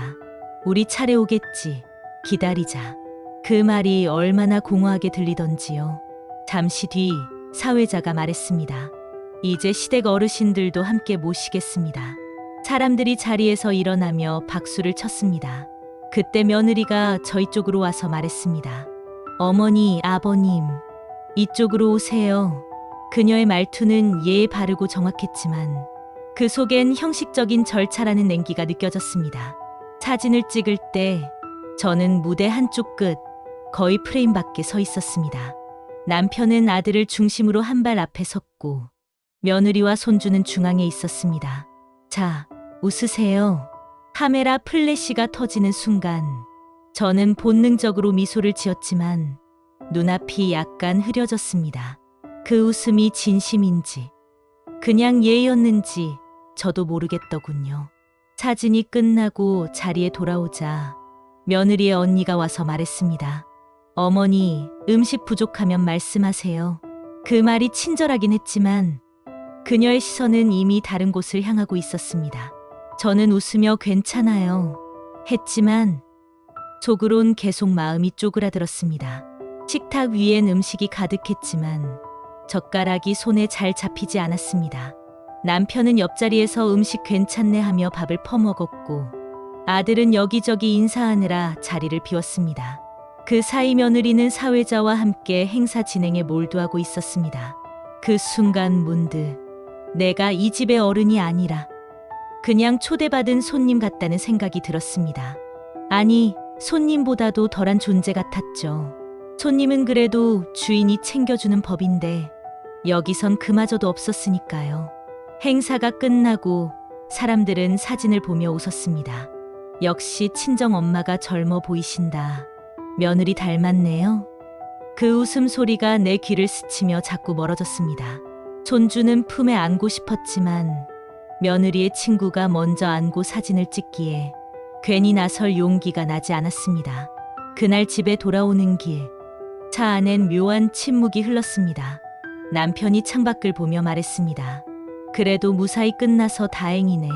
우리 차례 오겠지. 기다리자. 그 말이 얼마나 공허하게 들리던지요. 잠시 뒤 사회자가 말했습니다. 이제 시댁 어르신들도 함께 모시겠습니다. 사람들이 자리에서 일어나며 박수를 쳤습니다. 그때 며느리가 저희 쪽으로 와서 말했습니다. 어머니, 아버님, 이쪽으로 오세요. 그녀의 말투는 예의 바르고 정확했지만 그 속엔 형식적인 절차라는 냉기가 느껴졌습니다. 사진을 찍을 때 저는 무대 한쪽 끝, 거의 프레임 밖에 서 있었습니다. 남편은 아들을 중심으로 한 발 앞에 섰고 며느리와 손주는 중앙에 있었습니다. 자, 웃으세요. 카메라 플래시가 터지는 순간 저는 본능적으로 미소를 지었지만 눈앞이 약간 흐려졌습니다. 그 웃음이 진심인지 그냥 예였는지 저도 모르겠더군요. 사진이 끝나고 자리에 돌아오자 며느리의 언니가 와서 말했습니다. 어머니, 음식 부족하면 말씀하세요. 그 말이 친절하긴 했지만 그녀의 시선은 이미 다른 곳을 향하고 있었습니다. 저는 웃으며 괜찮아요. 했지만 속으론 계속 마음이 쪼그라들었습니다. 식탁 위엔 음식이 가득했지만 젓가락이 손에 잘 잡히지 않았습니다. 남편은 옆자리에서 음식 괜찮네 하며 밥을 퍼먹었고 아들은 여기저기 인사하느라 자리를 비웠습니다. 그 사이 며느리는 사회자와 함께 행사 진행에 몰두하고 있었습니다. 그 순간 문득 내가 이 집의 어른이 아니라 그냥 초대받은 손님 같다는 생각이 들었습니다. 아니, 손님보다도 덜한 존재 같았죠. 손님은 그래도 주인이 챙겨주는 법인데 여기선 그마저도 없었으니까요. 행사가 끝나고 사람들은 사진을 보며 웃었습니다. 역시 친정엄마가 젊어 보이신다. 며느리 닮았네요. 그 웃음소리가 내 귀를 스치며 자꾸 멀어졌습니다. 손주는 품에 안고 싶었지만 며느리의 친구가 먼저 안고 사진을 찍기에 괜히 나설 용기가 나지 않았습니다. 그날 집에 돌아오는 길, 차 안엔 묘한 침묵이 흘렀습니다. 남편이 창밖을 보며 말했습니다. 그래도 무사히 끝나서 다행이네.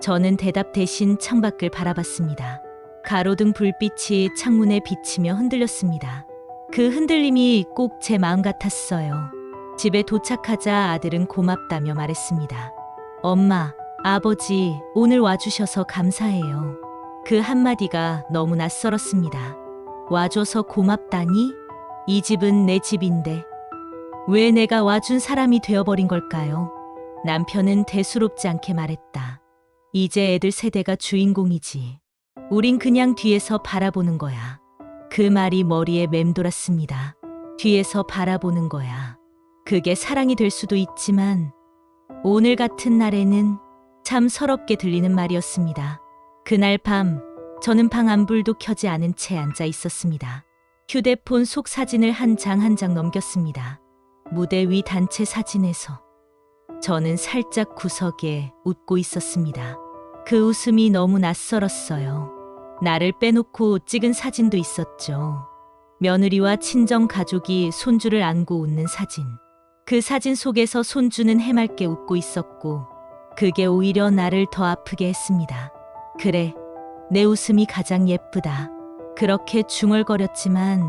저는 대답 대신 창밖을 바라봤습니다. 가로등 불빛이 창문에 비치며 흔들렸습니다. 그 흔들림이 꼭 제 마음 같았어요. 집에 도착하자 아들은 고맙다며 말했습니다. 엄마, 아버지, 오늘 와주셔서 감사해요. 그 한마디가 너무 낯설었습니다. 와줘서 고맙다니? 이 집은 내 집인데 왜 내가 와준 사람이 되어버린 걸까요? 남편은 대수롭지 않게 말했다. 이제 애들 세대가 주인공이지. 우린 그냥 뒤에서 바라보는 거야. 그 말이 머리에 맴돌았습니다. 뒤에서 바라보는 거야. 그게 사랑이 될 수도 있지만 오늘 같은 날에는 참 서럽게 들리는 말이었습니다. 그날 밤 저는 방 안불도 켜지 않은 채 앉아 있었습니다. 휴대폰 속 사진을 한 장 한 장 넘겼습니다. 무대 위 단체 사진에서 저는 살짝 구석에 웃고 있었습니다. 그 웃음이 너무 낯설었어요. 나를 빼놓고 찍은 사진도 있었죠. 며느리와 친정 가족이 손주를 안고 웃는 사진. 그 사진 속에서 손주는 해맑게 웃고 있었고 그게 오히려 나를 더 아프게 했습니다. 그래, 내 웃음이 가장 예쁘다. 그렇게 중얼거렸지만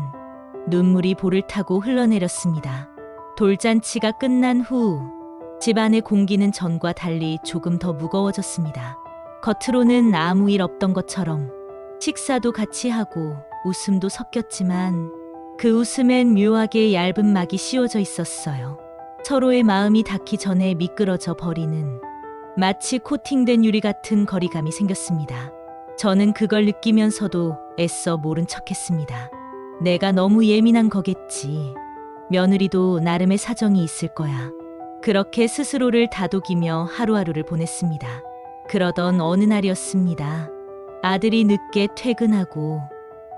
눈물이 볼을 타고 흘러내렸습니다. 돌잔치가 끝난 후 집안의 공기는 전과 달리 조금 더 무거워졌습니다. 겉으로는 아무 일 없던 것처럼 식사도 같이 하고 웃음도 섞였지만 그 웃음엔 묘하게 얇은 막이 씌워져 있었어요. 서로의 마음이 닿기 전에 미끄러져 버리는 마치 코팅된 유리 같은 거리감이 생겼습니다. 저는 그걸 느끼면서도 애써 모른 척했습니다. 내가 너무 예민한 거겠지. 며느리도 나름의 사정이 있을 거야. 그렇게 스스로를 다독이며 하루하루를 보냈습니다. 그러던 어느 날이었습니다. 아들이 늦게 퇴근하고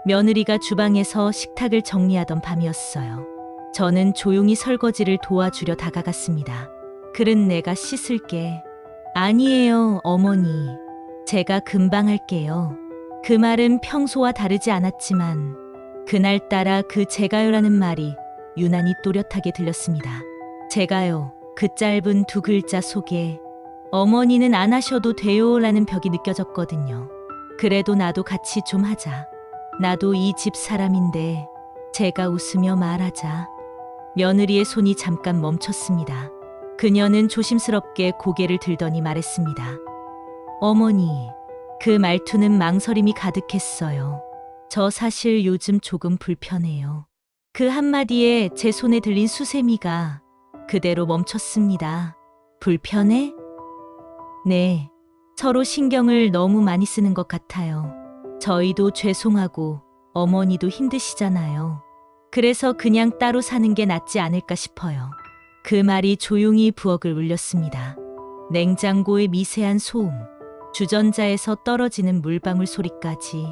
며느리가 주방에서 식탁을 정리하던 밤이었어요. 저는 조용히 설거지를 도와주려 다가갔습니다. 그릇 내가 씻을게. 아니에요, 어머니. 제가 금방 할게요. 그 말은 평소와 다르지 않았지만 그날따라 그 제가요라는 말이 유난히 또렷하게 들렸습니다. 제가요, 그 짧은 두 글자 속에 어머니는 안 하셔도 돼요 라는 벽이 느껴졌거든요. 그래도 나도 같이 좀 하자. 나도 이 집 사람인데. 제가 웃으며 말하자. 며느리의 손이 잠깐 멈췄습니다. 그녀는 조심스럽게 고개를 들더니 말했습니다. 어머니, 그 말투는 망설임이 가득했어요. 저 사실 요즘 조금 불편해요. 그 한마디에 제 손에 들린 수세미가 그대로 멈췄습니다. 불편해? 네, 서로 신경을 너무 많이 쓰는 것 같아요. 저희도 죄송하고 어머니도 힘드시잖아요. 그래서 그냥 따로 사는 게 낫지 않을까 싶어요. 그 말이 조용히 부엌을 울렸습니다. 냉장고의 미세한 소음, 주전자에서 떨어지는 물방울 소리까지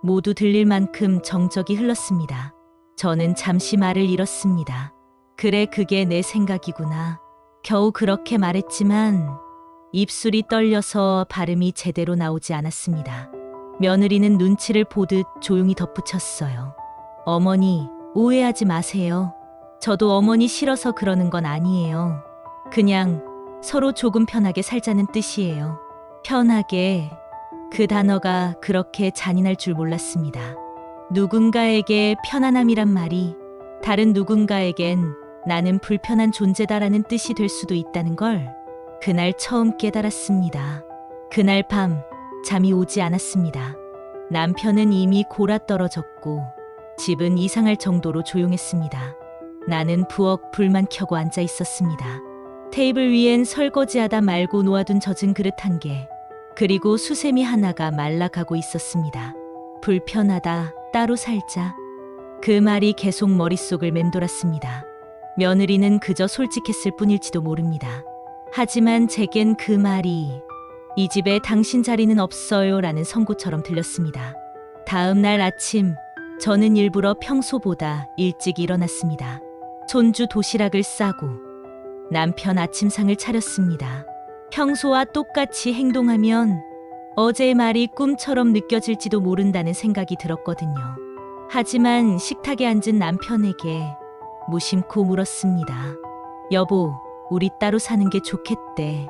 모두 들릴 만큼 정적이 흘렀습니다. 저는 잠시 말을 잃었습니다. 그래, 그게 내 생각이구나. 겨우 그렇게 말했지만 입술이 떨려서 발음이 제대로 나오지 않았습니다. 며느리는 눈치를 보듯 조용히 덧붙였어요. 어머니, 오해하지 마세요. 저도 어머니 싫어서 그러는 건 아니에요. 그냥 서로 조금 편하게 살자는 뜻이에요. 편하게. 그 단어가 그렇게 잔인할 줄 몰랐습니다. 누군가에게 편안함이란 말이 다른 누군가에겐 나는 불편한 존재다라는 뜻이 될 수도 있다는 걸 그날 처음 깨달았습니다. 그날 밤 잠이 오지 않았습니다. 남편은 이미 골아떨어졌고 집은 이상할 정도로 조용했습니다. 나는 부엌 불만 켜고 앉아 있었습니다. 테이블 위엔 설거지하다 말고 놓아둔 젖은 그릇 한 개, 그리고 수세미 하나가 말라가고 있었습니다. 불편하다, 따로 살자. 그 말이 계속 머릿속을 맴돌았습니다. 며느리는 그저 솔직했을 뿐일지도 모릅니다. 하지만 제겐 그 말이 이 집에 당신 자리는 없어요 라는 선고처럼 들렸습니다. 다음 날 아침 저는 일부러 평소보다 일찍 일어났습니다. 손주 도시락을 싸고 남편 아침상을 차렸습니다. 평소와 똑같이 행동하면 어제의 말이 꿈처럼 느껴질지도 모른다는 생각이 들었거든요. 하지만 식탁에 앉은 남편에게 무심코 물었습니다. 여보, 우리 따로 사는 게 좋겠대.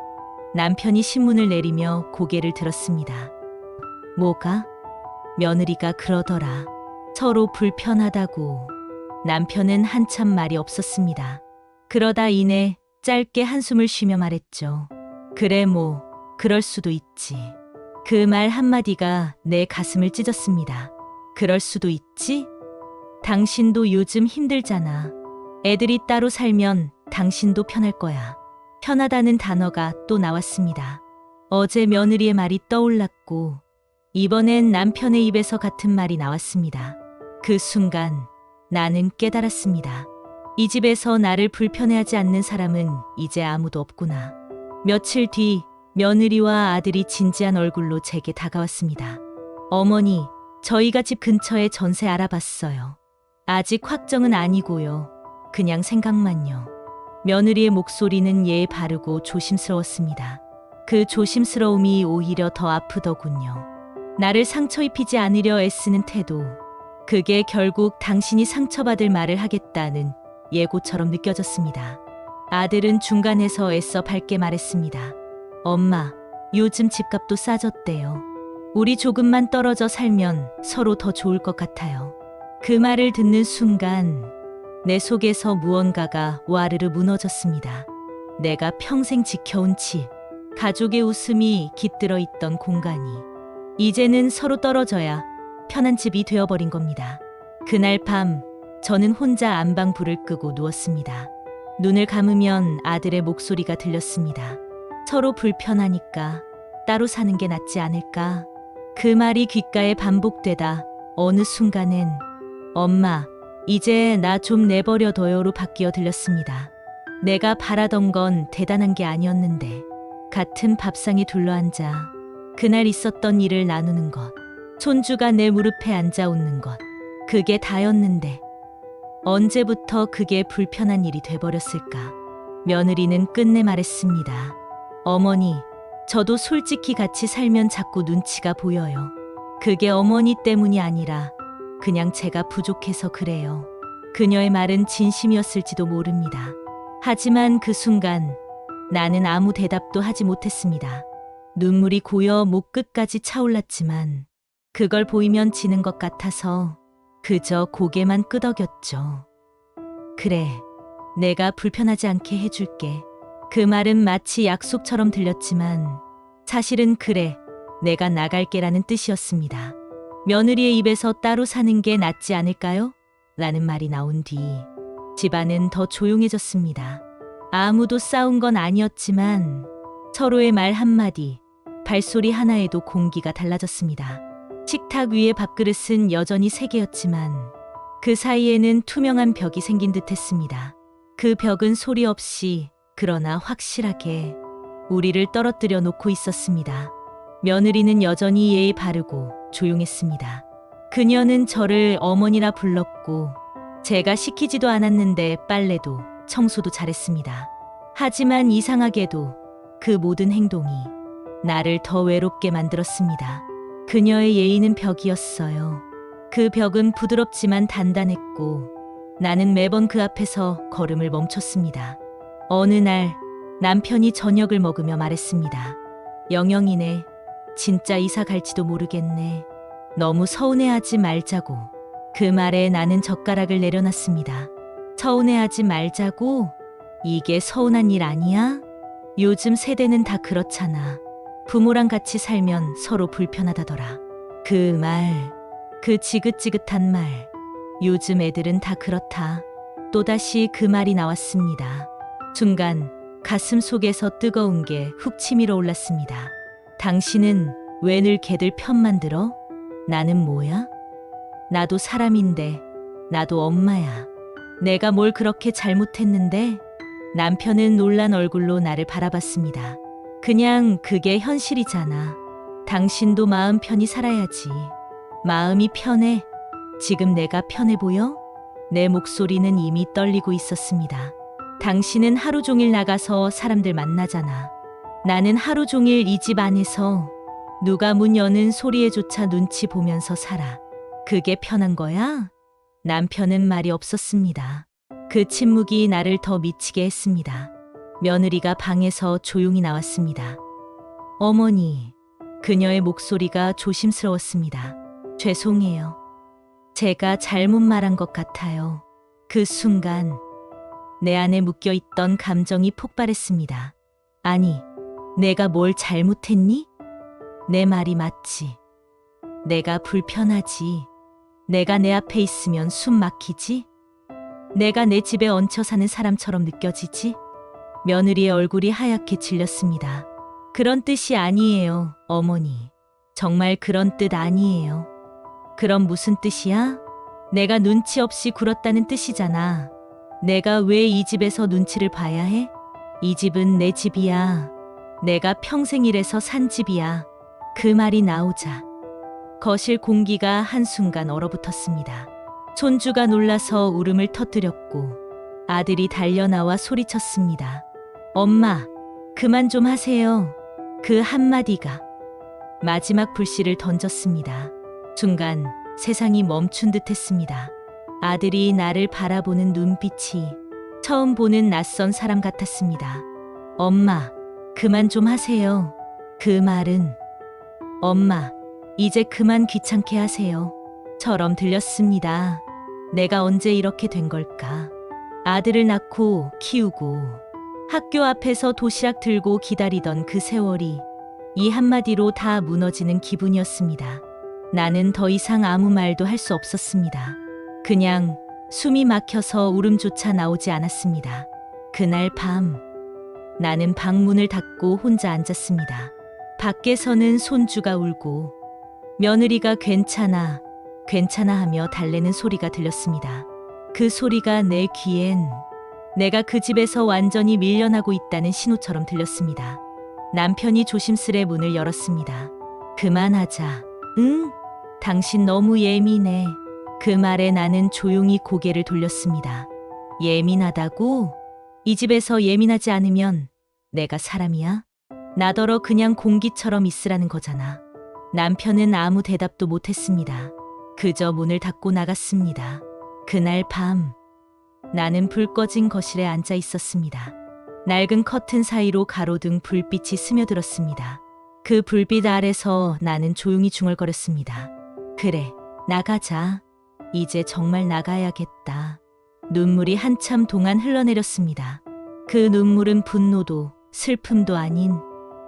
남편이 신문을 내리며 고개를 들었습니다. 뭐가? 며느리가 그러더라. 서로 불편하다고. 남편은 한참 말이 없었습니다. 그러다 이내 짧게 한숨을 쉬며 말했죠. 그래, 뭐 그럴 수도 있지. 그 말 한마디가 내 가슴을 찢었습니다. 그럴 수도 있지? 당신도 요즘 힘들잖아. 애들이 따로 살면 당신도 편할 거야. 편하다는 단어가 또 나왔습니다. 어제 며느리의 말이 떠올랐고 이번엔 남편의 입에서 같은 말이 나왔습니다. 그 순간 나는 깨달았습니다. 이 집에서 나를 불편해하지 않는 사람은 이제 아무도 없구나. 며칠 뒤 며느리와 아들이 진지한 얼굴로 제게 다가왔습니다. 어머니, 저희가 집 근처에 전세 알아봤어요. 아직 확정은 아니고요. 그냥 생각만요. 며느리의 목소리는 예의 바르고 조심스러웠습니다. 그 조심스러움이 오히려 더 아프더군요. 나를 상처 입히지 않으려 애쓰는 태도. 그게 결국 당신이 상처받을 말을 하겠다는 예고처럼 느껴졌습니다. 아들은 중간에서 애써 밝게 말했습니다. 엄마, 요즘 집값도 싸졌대요. 우리 조금만 떨어져 살면 서로 더 좋을 것 같아요. 그 말을 듣는 순간 내 속에서 무언가가 와르르 무너졌습니다. 내가 평생 지켜온 집, 가족의 웃음이 깃들어 있던 공간이 이제는 서로 떨어져야 편한 집이 되어버린 겁니다. 그날 밤 저는 혼자 안방 불을 끄고 누웠습니다. 눈을 감으면 아들의 목소리가 들렸습니다. 서로 불편하니까 따로 사는 게 낫지 않을까? 그 말이 귓가에 반복되다 어느 순간엔 엄마, 이제 나 좀 내버려둬요로 바뀌어 들렸습니다. 내가 바라던 건 대단한 게 아니었는데 같은 밥상에 둘러앉아 그날 있었던 일을 나누는 것, 손주가 내 무릎에 앉아 웃는 것, 그게 다였는데 언제부터 그게 불편한 일이 돼버렸을까? 며느리는 끝내 말했습니다. 어머니, 저도 솔직히 같이 살면 자꾸 눈치가 보여요. 그게 어머니 때문이 아니라 그냥 제가 부족해서 그래요. 그녀의 말은 진심이었을지도 모릅니다. 하지만 그 순간 나는 아무 대답도 하지 못했습니다. 눈물이 고여 목 끝까지 차올랐지만 그걸 보이면 지는 것 같아서 그저 고개만 끄덕였죠. 그래, 내가 불편하지 않게 해줄게. 그 말은 마치 약속처럼 들렸지만 사실은 그래, 내가 나갈게라는 뜻이었습니다. 며느리의 입에서 따로 사는 게 낫지 않을까요? 라는 말이 나온 뒤 집안은 더 조용해졌습니다. 아무도 싸운 건 아니었지만 서로의 말 한마디, 발소리 하나에도 공기가 달라졌습니다. 식탁 위의 밥그릇은 여전히 3개였지만 그 사이에는 투명한 벽이 생긴 듯 했습니다. 그 벽은 소리 없이 그러나 확실하게 우리를 떨어뜨려 놓고 있었습니다. 며느리는 여전히 예의 바르고 조용했습니다. 그녀는 저를 어머니라 불렀고 제가 시키지도 않았는데 빨래도 청소도 잘했습니다. 하지만 이상하게도 그 모든 행동이 나를 더 외롭게 만들었습니다. 그녀의 예의는 벽이었어요. 그 벽은 부드럽지만 단단했고 나는 매번 그 앞에서 걸음을 멈췄습니다. 어느 날 남편이 저녁을 먹으며 말했습니다. 영영이네, 진짜 이사 갈지도 모르겠네. 너무 서운해하지 말자고. 그 말에 나는 젓가락을 내려놨습니다. 서운해하지 말자고? 이게 서운한 일 아니야? 요즘 세대는 다 그렇잖아. 부모랑 같이 살면 서로 불편하다더라. 그 말, 그 지긋지긋한 말. 요즘 애들은 다 그렇다. 또다시 그 말이 나왔습니다. 순간 가슴 속에서 뜨거운 게 훅 치밀어 올랐습니다. 당신은 왜 늘 걔들 편만 들어? 나는 뭐야? 나도 사람인데, 나도 엄마야. 내가 뭘 그렇게 잘못했는데? 남편은 놀란 얼굴로 나를 바라봤습니다. 그냥 그게 현실이잖아. 당신도 마음 편히 살아야지. 마음이 편해. 지금 내가 편해 보여? 내 목소리는 이미 떨리고 있었습니다. 당신은 하루 종일 나가서 사람들 만나잖아. 나는 하루 종일 이 집 안에서 누가 문 여는 소리에조차 눈치 보면서 살아. 그게 편한 거야? 남편은 말이 없었습니다. 그 침묵이 나를 더 미치게 했습니다. 며느리가 방에서 조용히 나왔습니다. 어머니, 그녀의 목소리가 조심스러웠습니다. 죄송해요. 제가 잘못 말한 것 같아요. 그 순간 내 안에 묶여있던 감정이 폭발했습니다. 아니, 내가 뭘 잘못했니? 내 말이 맞지. 내가 불편하지. 내가 내 앞에 있으면 숨 막히지. 내가 내 집에 얹혀 사는 사람처럼 느껴지지. 며느리의 얼굴이 하얗게 질렸습니다. 그런 뜻이 아니에요, 어머니. 정말 그런 뜻 아니에요. 그럼 무슨 뜻이야? 내가 눈치 없이 굴었다는 뜻이잖아. 내가 왜 이 집에서 눈치를 봐야 해? 이 집은 내 집이야. 내가 평생 일해서 산 집이야. 그 말이 나오자 거실 공기가 한순간 얼어붙었습니다. 손주가 놀라서 울음을 터뜨렸고 아들이 달려나와 소리쳤습니다. 엄마, 그만 좀 하세요. 그 한마디가 마지막 불씨를 던졌습니다. 순간 세상이 멈춘 듯 했습니다. 아들이 나를 바라보는 눈빛이 처음 보는 낯선 사람 같았습니다. 엄마, 그만 좀 하세요. 그 말은 엄마, 이제 그만 귀찮게 하세요. 처럼 들렸습니다. 내가 언제 이렇게 된 걸까? 아들을 낳고 키우고 학교 앞에서 도시락 들고 기다리던 그 세월이 이 한마디로 다 무너지는 기분이었습니다. 나는 더 이상 아무 말도 할 수 없었습니다. 그냥 숨이 막혀서 울음조차 나오지 않았습니다. 그날 밤 나는 방문을 닫고 혼자 앉았습니다. 밖에서는 손주가 울고 며느리가 괜찮아, 괜찮아 하며 달래는 소리가 들렸습니다. 그 소리가 내 귀엔 내가 그 집에서 완전히 밀려나고 있다는 신호처럼 들렸습니다. 남편이 조심스레 문을 열었습니다. 그만하자. 응? 당신 너무 예민해. 그 말에 나는 조용히 고개를 돌렸습니다. 예민하다고? 이 집에서 예민하지 않으면 내가 사람이야? 나더러 그냥 공기처럼 있으라는 거잖아. 남편은 아무 대답도 못했습니다. 그저 문을 닫고 나갔습니다. 그날 밤 나는 불 꺼진 거실에 앉아 있었습니다. 낡은 커튼 사이로 가로등 불빛이 스며들었습니다. 그 불빛 아래서 나는 조용히 중얼거렸습니다. 그래, 나가자. 이제 정말 나가야겠다. 눈물이 한참 동안 흘러내렸습니다. 그 눈물은 분노도 슬픔도 아닌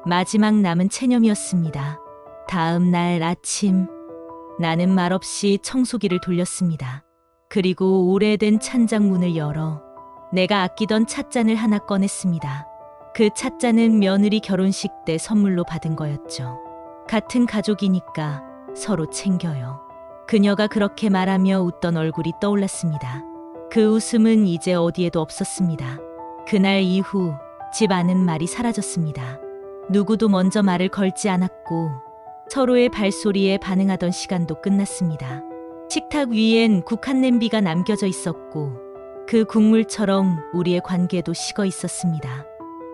마지막 남은 체념이었습니다. 다음 날 아침 나는 말없이 청소기를 돌렸습니다. 그리고 오래된 찬장문을 열어 내가 아끼던 찻잔을 하나 꺼냈습니다. 그 찻잔은 며느리 결혼식 때 선물로 받은 거였죠. 같은 가족이니까 서로 챙겨요. 그녀가 그렇게 말하며 웃던 얼굴이 떠올랐습니다. 그 웃음은 이제 어디에도 없었습니다. 그날 이후 집 안은 말이 사라졌습니다. 누구도 먼저 말을 걸지 않았고 서로의 발소리에 반응하던 시간도 끝났습니다. 식탁 위엔 국한 냄비가 남겨져 있었고 그 국물처럼 우리의 관계도 식어 있었습니다.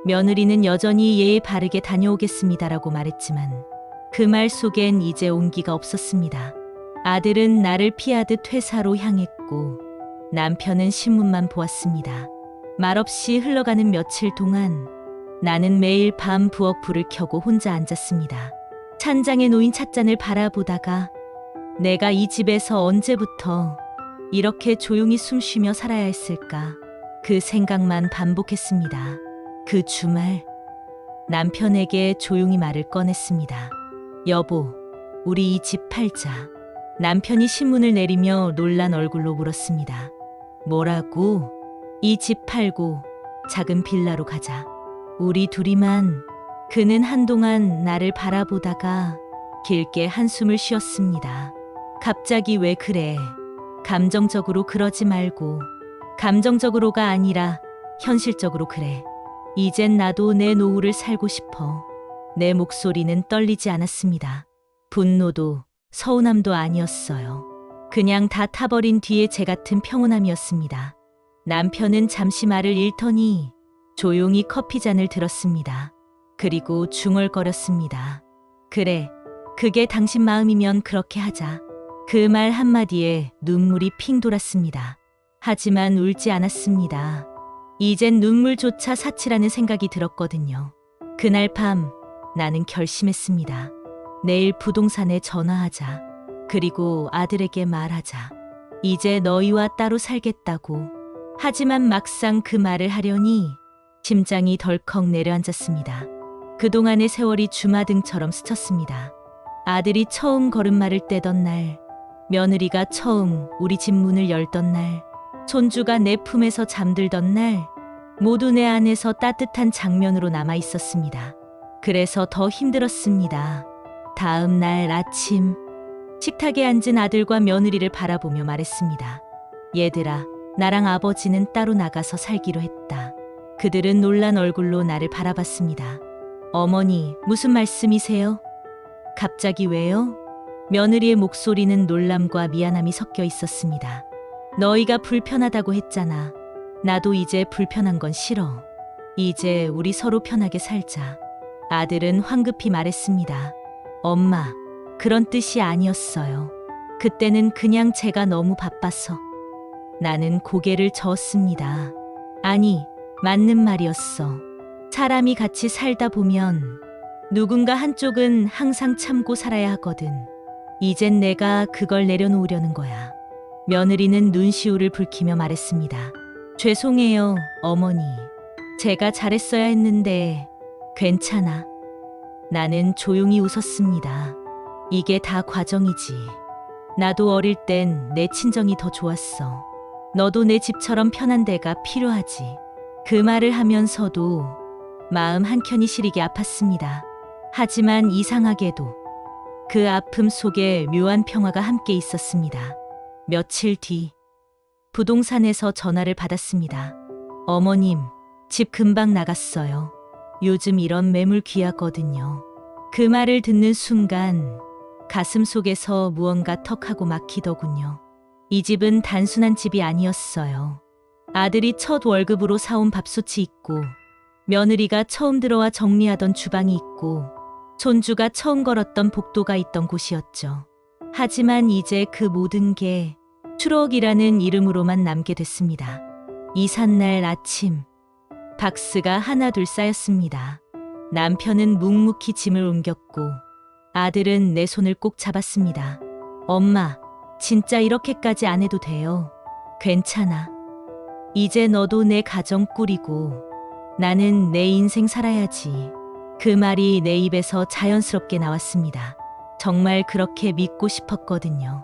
며느리는 여전히 예의 바르게 다녀오겠습니다라고 말했지만 그 말 속엔 이제 온기가 없었습니다. 아들은 나를 피하듯 회사로 향했고 남편은 신문만 보았습니다. 말없이 흘러가는 며칠 동안 나는 매일 밤 부엌 불을 켜고 혼자 앉았습니다. 찬장에 놓인 찻잔을 바라보다가 내가 이 집에서 언제부터 이렇게 조용히 숨 쉬며 살아야 했을까? 그 생각만 반복했습니다. 그 주말 남편에게 조용히 말을 꺼냈습니다. 여보, 우리 이 집 팔자. 남편이 신문을 내리며 놀란 얼굴로 물었습니다. 뭐라고? 이 집 팔고 작은 빌라로 가자. 우리 둘이만. 그는 한동안 나를 바라보다가 길게 한숨을 쉬었습니다. 갑자기 왜 그래? 감정적으로 그러지 말고. 감정적으로가 아니라 현실적으로 그래. 이젠 나도 내 노후를 살고 싶어. 내 목소리는 떨리지 않았습니다. 분노도 서운함도 아니었어요. 그냥 다 타버린 뒤에 제 같은 평온함이었습니다. 남편은 잠시 말을 잃더니 조용히 커피잔을 들었습니다. 그리고 중얼거렸습니다. 그래, 그게 당신 마음이면 그렇게 하자. 그 말 한마디에 눈물이 핑 돌았습니다. 하지만 울지 않았습니다. 이젠 눈물조차 사치라는 생각이 들었거든요. 그날 밤 나는 결심했습니다. 내일 부동산에 전화하자. 그리고 아들에게 말하자. 이제 너희와 따로 살겠다고. 하지만 막상 그 말을 하려니 심장이 덜컥 내려앉았습니다. 그동안의 세월이 주마등처럼 스쳤습니다. 아들이 처음 걸음마를 떼던 날, 며느리가 처음 우리 집 문을 열던 날, 손주가 내 품에서 잠들던 날, 모두 내 안에서 따뜻한 장면으로 남아 있었습니다. 그래서 더 힘들었습니다. 다음 날 아침, 식탁에 앉은 아들과 며느리를 바라보며 말했습니다. 얘들아, 나랑 아버지는 따로 나가서 살기로 했다. 그들은 놀란 얼굴로 나를 바라봤습니다. 어머니, 무슨 말씀이세요? 갑자기 왜요? 며느리의 목소리는 놀람과 미안함이 섞여 있었습니다. 너희가 불편하다고 했잖아. 나도 이제 불편한 건 싫어. 이제 우리 서로 편하게 살자. 아들은 황급히 말했습니다. 엄마, 그런 뜻이 아니었어요. 그때는 그냥 제가 너무 바빠서. 나는 고개를 저었습니다. 아니, 맞는 말이었어. 사람이 같이 살다 보면 누군가 한쪽은 항상 참고 살아야 하거든. 이젠 내가 그걸 내려놓으려는 거야. 며느리는 눈시울을 붉히며 말했습니다. 죄송해요, 어머니. 제가 잘했어야 했는데 괜찮아. 나는 조용히 웃었습니다. 이게 다 과정이지. 나도 어릴 땐 내 친정이 더 좋았어. 너도 내 집처럼 편한 데가 필요하지. 그 말을 하면서도 마음 한켠이 시리게 아팠습니다. 하지만 이상하게도 그 아픔 속에 묘한 평화가 함께 있었습니다. 며칠 뒤 부동산에서 전화를 받았습니다. 어머님, 집 금방 나갔어요. 요즘 이런 매물 귀하거든요. 그 말을 듣는 순간 가슴 속에서 무언가 턱하고 막히더군요. 이 집은 단순한 집이 아니었어요. 아들이 첫 월급으로 사온 밥솥이 있고, 며느리가 처음 들어와 정리하던 주방이 있고, 손주가 처음 걸었던 복도가 있던 곳이었죠. 하지만 이제 그 모든 게 추억이라는 이름으로만 남게 됐습니다. 이삿날 아침, 박스가 하나둘 쌓였습니다. 남편은 묵묵히 짐을 옮겼고 아들은 내 손을 꼭 잡았습니다. 엄마, 진짜 이렇게까지 안 해도 돼요. 괜찮아. 이제 너도 내 가정 꾸리고 나는 내 인생 살아야지. 그 말이 내 입에서 자연스럽게 나왔습니다. 정말 그렇게 믿고 싶었거든요.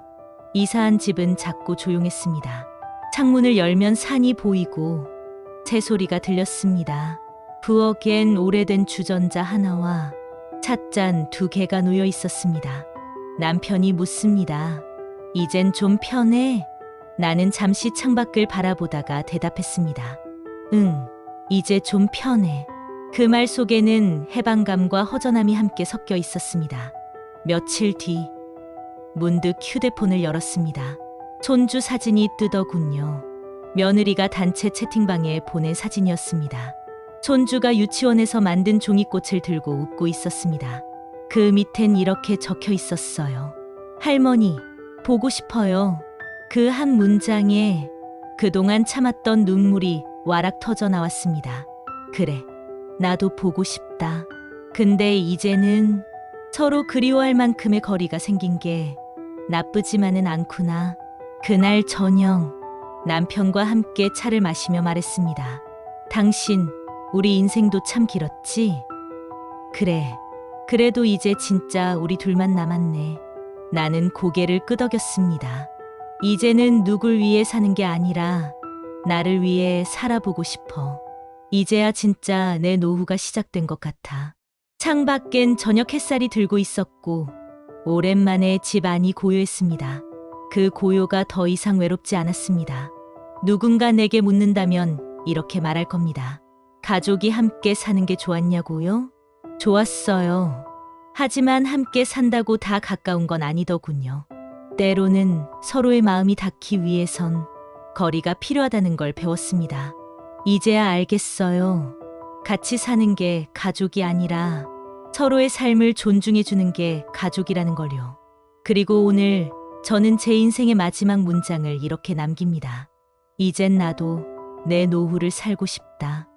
이사한 집은 작고 조용했습니다. 창문을 열면 산이 보이고 새소리가 들렸습니다. 부엌엔 오래된 주전자 하나와 찻잔 2개가 놓여 있었습니다. 남편이 묻습니다. 이젠 좀 편해? 나는 잠시 창밖을 바라보다가 대답했습니다. 응, 이제 좀 편해. 그 말 속에는 해방감과 허전함이 함께 섞여 있었습니다. 며칠 뒤 문득 휴대폰을 열었습니다. 손주 사진이 뜨더군요. 며느리가 단체 채팅방에 보낸 사진이었습니다. 손주가 유치원에서 만든 종이꽃을 들고 웃고 있었습니다. 그 밑엔 이렇게 적혀 있었어요. 할머니, 보고 싶어요. 그 한 문장에 그동안 참았던 눈물이 와락 터져 나왔습니다. 그래, 나도 보고 싶다. 근데 이제는 서로 그리워할 만큼의 거리가 생긴 게 나쁘지만은 않구나. 그날 저녁 남편과 함께 차를 마시며 말했습니다. 당신, 우리 인생도 참 길었지? 그래, 그래도 이제 진짜 우리 둘만 남았네. 나는 고개를 끄덕였습니다. 이제는 누굴 위해 사는 게 아니라 나를 위해 살아보고 싶어. 이제야 진짜 내 노후가 시작된 것 같아. 창밖엔 저녁 햇살이 들고 있었고 오랜만에 집 안이 고요했습니다. 그 고요가 더 이상 외롭지 않았습니다. 누군가 내게 묻는다면 이렇게 말할 겁니다. 가족이 함께 사는 게 좋았냐고요? 좋았어요. 하지만 함께 산다고 다 가까운 건 아니더군요. 때로는 서로의 마음이 닿기 위해선 거리가 필요하다는 걸 배웠습니다. 이제야 알겠어요. 같이 사는 게 가족이 아니라 서로의 삶을 존중해주는 게 가족이라는 걸요. 그리고 오늘 저는 제 인생의 마지막 문장을 이렇게 남깁니다. 이젠 나도 내 노후를 살고 싶다.